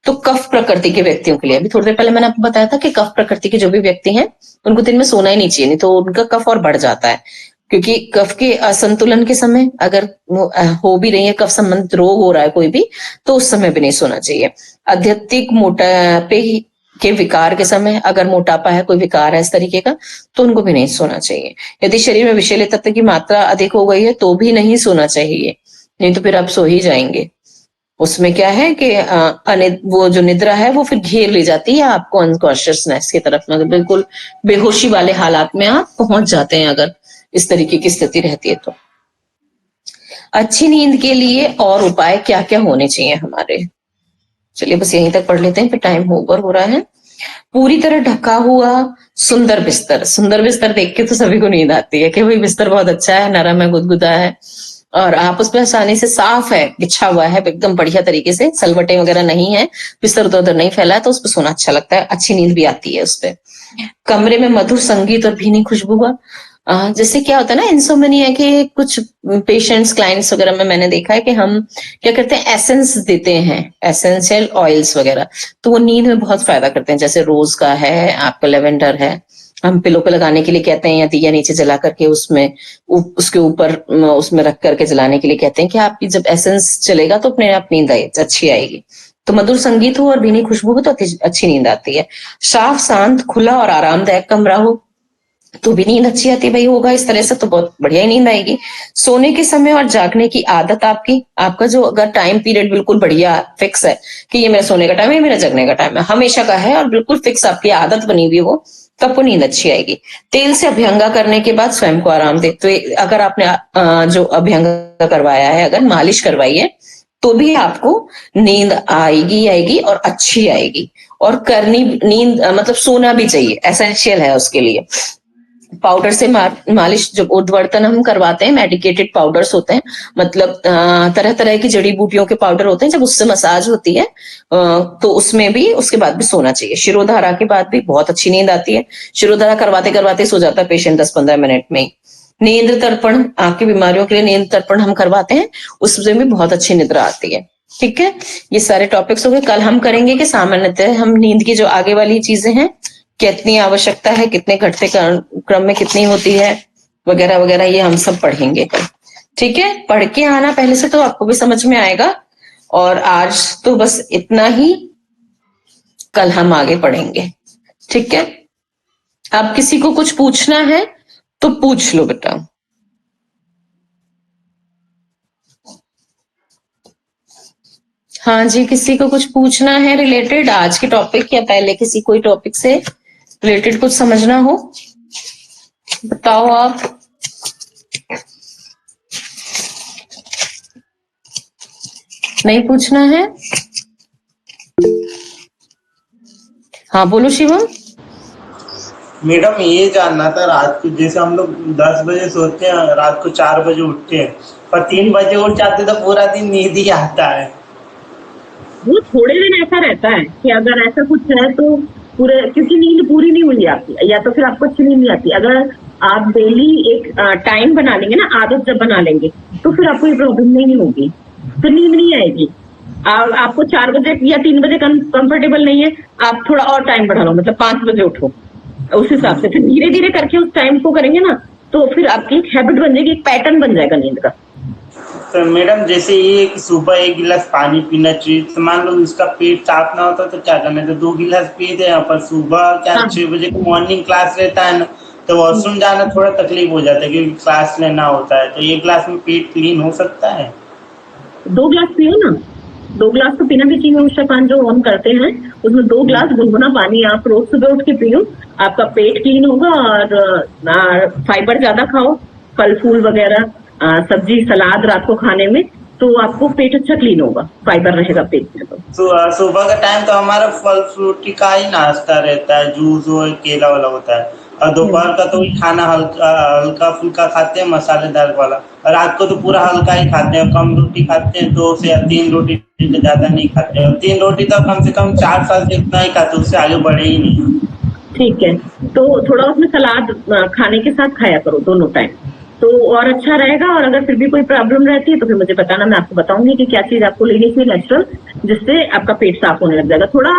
तो कफ प्रकृति के व्यक्तियों के लिए, अभी थोड़ी देर पहले मैंने आपको बताया था कि कफ प्रकृति के जो भी व्यक्ति हैं उनको दिन में सोना ही नहीं चाहिए, नहीं तो उनका कफ और बढ़ जाता है। क्योंकि कफ के असंतुलन के समय अगर हो भी रही है, कफ संबंधित रोग हो रहा है कोई भी, तो उस समय भी नहीं सोना चाहिए। अत्यधिक मोटापे के विकार के समय, अगर मोटापा है, कोई विकार है इस तरीके का, तो उनको भी नहीं सोना चाहिए। यदि शरीर में विषैले तत्व की मात्रा अधिक हो गई है तो भी नहीं सोना चाहिए, नहीं तो फिर आप सो ही जाएंगे। उसमें क्या है कि वो जो निद्रा है वो फिर घेर ले जाती है आपको अनकॉन्शियसनेस की तरफ, मतलब बिल्कुल बेहोशी वाले हालात में आप पहुंच जाते हैं अगर इस तरीके की स्थिति रहती है तो। अच्छी नींद के लिए और उपाय क्या क्या होने चाहिए हमारे, चलिए बस यहीं तक पढ़ लेते हैं, फिर टाइम ओवर हो रहा है। पूरी तरह ढका हुआ सुंदर बिस्तर, सुंदर बिस्तर देख के तो सभी को नींद आती है कि भाई बिस्तर बहुत अच्छा है, नरम है, गुदगुदा है और आप उस पर आसानी से, साफ है, बिछा हुआ है एकदम बढ़िया तरीके से, सलवटे वगैरह नहीं है, बिस्तर उधर उधर नहीं फैला है, तो उस पर सोना अच्छा लगता है, अच्छी नींद भी आती है उस पर। कमरे में मधुर संगीत और भीनी खुशबू का, जैसे क्या होता है ना इंसोमेनिया के कुछ पेशेंट्स, क्लाइंट्स वगैरह में मैंने देखा है कि हम क्या करते हैं, एसेंस देते हैं, एसेंशियल ऑयल्स वगैरह, तो वो नींद में बहुत फायदा करते हैं। जैसे रोज का है, आपका लेवेंडर है, हम पिलो पे लगाने के लिए कहते हैं, या दिया नीचे जला करके उसमें उसके ऊपर उसमें रख करके जलाने के लिए कहते हैं कि आपकी जब एसेंस चलेगा तो अपने आप नींद अच्छी आएगी। तो मधुर संगीत हो और भीनी खुशबू हो तो अच्छी नींद आती है। साफ, शांत, खुला और आरामदायक कमरा हो तो भी नींद अच्छी आती है। भाई होगा इस तरह से तो बहुत बढ़िया ही नींद आएगी। सोने के समय और जागने की आदत आपका जो अगर टाइम पीरियड बिल्कुल बढ़िया फिक्स है कि ये मेरा सोने का टाइम है, मेरा जगने का टाइम है, हमेशा का है और बिल्कुल फिक्स आपकी आदत बनी हुई हो, तब वो नींद अच्छी आएगी। तेल से अभ्यंगा करने के बाद स्वयं को आराम दे, तो अगर आपने जो अभ्यंगा करवाया है, अगर मालिश करवाई है, तो भी आपको नींद आएगी और अच्छी आएगी। और करनी नींद मतलब सोना भी चाहिए, एसेंशियल है उसके लिए। पाउडर से मालिश, जब उद्वर्तन हम करवाते हैं, मेडिकेटेड पाउडर्स होते हैं, मतलब तरह तरह की जड़ी बूटियों के पाउडर होते हैं, जब उससे मसाज होती है तो उसमें भी, उसके बाद भी सोना चाहिए। शिरोधारा के बाद भी बहुत अच्छी नींद आती है। शिरोधारा करवाते करवाते सो जाता है पेशेंट 10-15 मिनट में ही। नींद तर्पण, आपकी बीमारियों के लिए नींद तर्पण हम करवाते हैं, उसमें भी बहुत अच्छी निद्रा आती है। ठीक है, ये सारे टॉपिक्स हो गए। कल हम करेंगे कि सामान्यतः हम नींद की जो आगे वाली चीजें हैं, कितनी आवश्यकता है, कितने घटते क्रम में कितनी होती है, वगैरह वगैरह, ये हम सब पढ़ेंगे कल। ठीक है, पढ़ के आना पहले से तो आपको भी समझ में आएगा। और आज तो बस इतना ही, कल हम आगे पढ़ेंगे। ठीक है, अब किसी को कुछ पूछना है तो पूछ लो बेटा। हाँ जी, किसी को कुछ पूछना है रिलेटेड आज के टॉपिक या पहले किसी कोई टॉपिक से रिलेटेड कुछ समझना हो, बताओ आप। नहीं पूछना है? हाँ बोलो शिवम। मैडम ये जानना था, रात को जैसे हम लोग 10 बजे सोते हैं, रात को 4 बजे उठते हैं, पर 3 बजे उठ जाते तो पूरा दिन नींद ही आता है। वो थोड़े दिन ऐसा रहता है कि अगर ऐसा कुछ है तो पूरे, क्योंकि नींद पूरी नहीं हुई आपकी, या तो फिर आपको अच्छी नींद नहीं आती। अगर आप डेली एक टाइम बना लेंगे ना, आदत जब बना लेंगे, तो फिर आपको ये प्रॉब्लम नहीं होगी, फिर नींद नहीं आएगी। आपको 4 बजे या 3 बजे कंफर्टेबल नहीं है, आप थोड़ा और टाइम बढ़ा लो, मतलब 5 बजे उठो, उस हिसाब से फिर धीरे धीरे करके उस टाइम को करेंगे ना, तो फिर आपकी एक हैबिट बन जाएगी, एक पैटर्न बन जाएगा नींद का। तो मैडम जैसे ये कि सुबह 1 गिलास पानी पीना चाहिए, तो मान लो उसका पेट साफ ना होता तो क्या करना है, तो 2 गिलास पी दे। पर सुबह क्या 6 बजे को मॉर्निंग क्लास रहता है ना, तो वॉशरूम जाना थोड़ा तकलीफ हो जाता है क्योंकि क्लास लेना होता है, तो 1 गिलास में पेट क्लीन हो सकता है? 2 गिलास पियो ना, 2 गिलास तो पीना भी चाहिए। उषा पान जो हम करते हैं उसमें 2 गिलास गुनगुना पानी आप रोज सुबह उठ के पियो, आपका पेट क्लीन होगा। और फाइबर ज्यादा खाओ, फल फूल वगैरह, सब्जी सलाद रात को खाने में, तो आपको पेट अच्छा क्लीन होगा, फाइबर रहेगा पेट में। तो सुबह का टाइम तो हमारा फल फ्रूट का ही नाश्ता रहता है, जूस हो, केला वाला होता है। और दोपहर का तो वही खाना हल्का हल्का फुल्का खाते हैं, मसालेदार वाला। और रात को तो पूरा हल्का ही खाते हैं, कम रोटी खाते हैं, 2 से 3 रोटी से ज्यादा नहीं खाते हैं। और 3 रोटी तो कम से कम 4 साल से इतना ही खाते, उससे आगे बढ़े ही नहीं। ठीक है, तो थोड़ा उसमें सलाद खाने के साथ खाया करो दोनों टाइम, तो और अच्छा रहेगा। और अगर फिर भी कोई प्रॉब्लम रहती है तो फिर मुझे बताना, मैं आपको बताऊंगी कि क्या चीज आपको लेनी चाहिए नेचुरल, जिससे आपका पेट साफ होने लग जाएगा। थोड़ा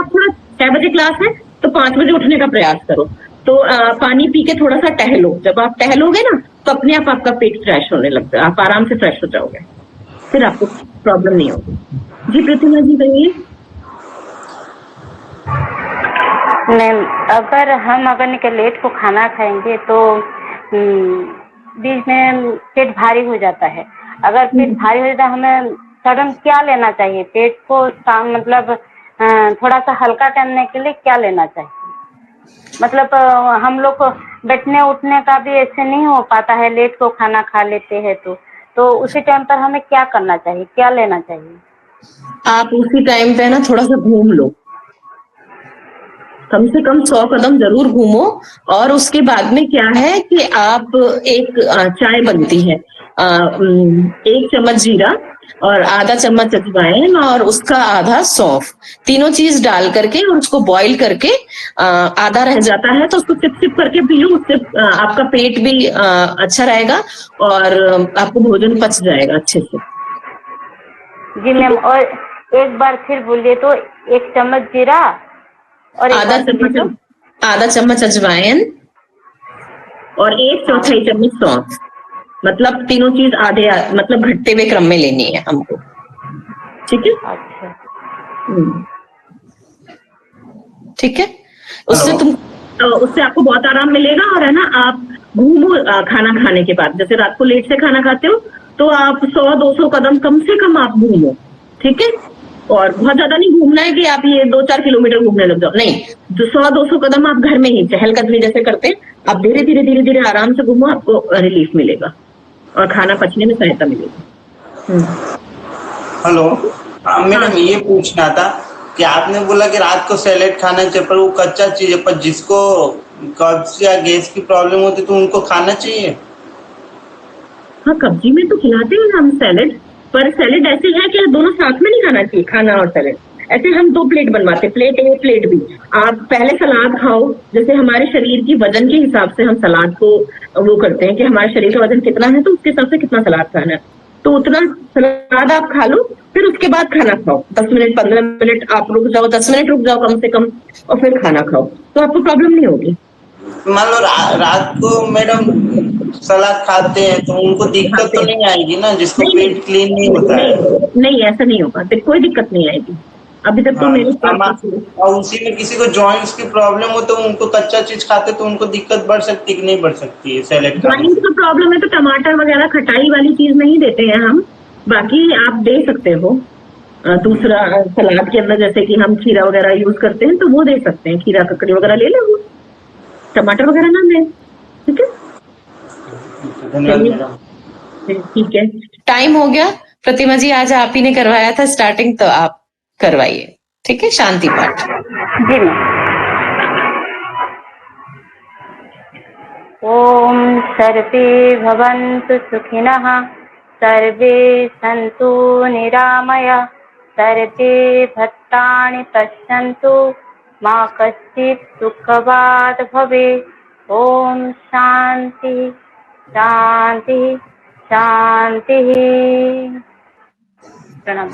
6 बजे क्लास है तो 5 बजे उठने का प्रयास करो। तो पानी पी के थोड़ा सा टहलो, जब आप टहलोगे ना तो अपने आप आपका पेट फ्रेश होने लगता है, आप आराम से फ्रेश हो जाओगे, फिर आपको प्रॉब्लम नहीं होगी। जी प्रतिमा जी कहिए। मैम, अगर निकल लेट को खाना खाएंगे तो बीच में पेट भारी हो जाता है। अगर पेट भारी हो जाता है, हमें सडन क्या लेना चाहिए? पेट को मतलब थोड़ा सा हल्का करने के लिए क्या लेना चाहिए? मतलब हम लोग को बैठने उठने का भी ऐसे नहीं हो पाता है, लेट को खाना खा लेते हैं तो उसी टाइम पर हमें क्या करना चाहिए, क्या लेना चाहिए? आप उसी टाइम पे ना थोड़ा सा घूम लो, कम से कम 100 कदम जरूर घूमो। और उसके बाद में क्या है कि आप एक चाय बनती है, 1 चम्मच जीरा और आधा चम्मच अजवाइन और उसका आधा सौंफ, तीनों चीज डाल करके और उसको बॉईल करके आधा रह जाता है तो उसको सिप सिप करके पी लो। उससे आपका पेट भी अच्छा रहेगा और आपको भोजन पच जाएगा अच्छे से। जी मैम, और एक बार फिर बोलिए तो। 1 चम्मच जीरा और आधा चम्मच अजवाइन और 1/4 चम्मच सौंफ, मतलब तीनों चीज मतलब घटते हुए क्रम में लेनी है हमको, ठीक है? अच्छा, ठीक है, उससे आपको बहुत आराम मिलेगा। और है ना, आप घूमो खाना खाने के बाद, जैसे रात को लेट से खाना खाते हो तो आप 100-200 कदम कम से कम आप घूमो, ठीक है? और बहुत ज्यादा नहीं घूमना है कि आप ये 2-4 किलोमीटर घूमने लग जाओ, नहीं, तो 100-200 कदम आप घर में ही चहलकदमी जैसे करते हैं, आप धीरे धीरे धीरे धीरे आराम से घूमो, आपको रिलीफ मिलेगा और खाना पचने में सहायता मिलेगी। हेलो मैडम, ये पूछना था कि आपने बोला कि रात को सैलेड खाना चाहिए, पर वो कच्चा चीज है, पर जिसको कब्ज या गैस की प्रॉब्लम होती है तो उनको खाना चाहिए? हाँ, कब्जी में तो खिलाते हैं हम सैलेड, पर सैलेड ऐसे है कि दोनों साथ में नहीं खाना चाहिए, खाना और सैलेड। ऐसे हम 2 प्लेट बनवाते हैं, प्लेट ए प्लेट बी। आप पहले सलाद खाओ, जैसे हमारे शरीर की वजन के हिसाब से हम सलाद को वो करते हैं कि हमारे शरीर का वजन कितना है तो उसके हिसाब से कितना सलाद खाना है, तो उतना सलाद आप खा लो, फिर उसके बाद खाना खाओ। 10 मिनट 15 मिनट आप रुक जाओ, 10 मिनट रुक जाओ कम से कम, और फिर खाना खाओ, तो आपको प्रॉब्लम नहीं होगी। मान लो रात को मैडम सलाद खाते हैं तो उनको दिक्कत तो नहीं आएगी ना, जिसको पेट क्लीन नहीं होता है? नहीं, ऐसा नहीं होगा, कोई दिक्कत नहीं आएगी। अभी तक तो मेरे और उसी में किसी को जॉइंट्स की प्रॉब्लम हो तो उनको कच्चा चीज खाते तो उनको दिक्कत बढ़ सकती कि नहीं बढ़ सकती है सैलेड खाने से? जॉइंट का प्रॉब्लम है तो टमाटर वगैरह खटाई वाली चीज नहीं देते हैं हम, बाकी आप दे सकते हो। दूसरा सलाद के अंदर जैसे कि हम खीरा वगैरह यूज करते हैं तो वो दे सकते हैं, खीरा ककड़ी वगैरह ले लो, टमाटर वगैरह ना दें, ठीक है? धन्यवाद। ठीक है, टाइम हो गया। प्रतिमा जी, आज आप ही ने करवाया था स्टार्टिंग, तो आप करवाइए, ठीक है? शांति पाठ। जी मैम। ओम सर्वे भवन्तु सुखिनः, सर्वे सन्तु निरामया, सर्वे भद्राणि पश्यन्तु, मा कश्चित् दुःखभाग् भवेत्। ओम शांति शांति शांति। प्रणाम।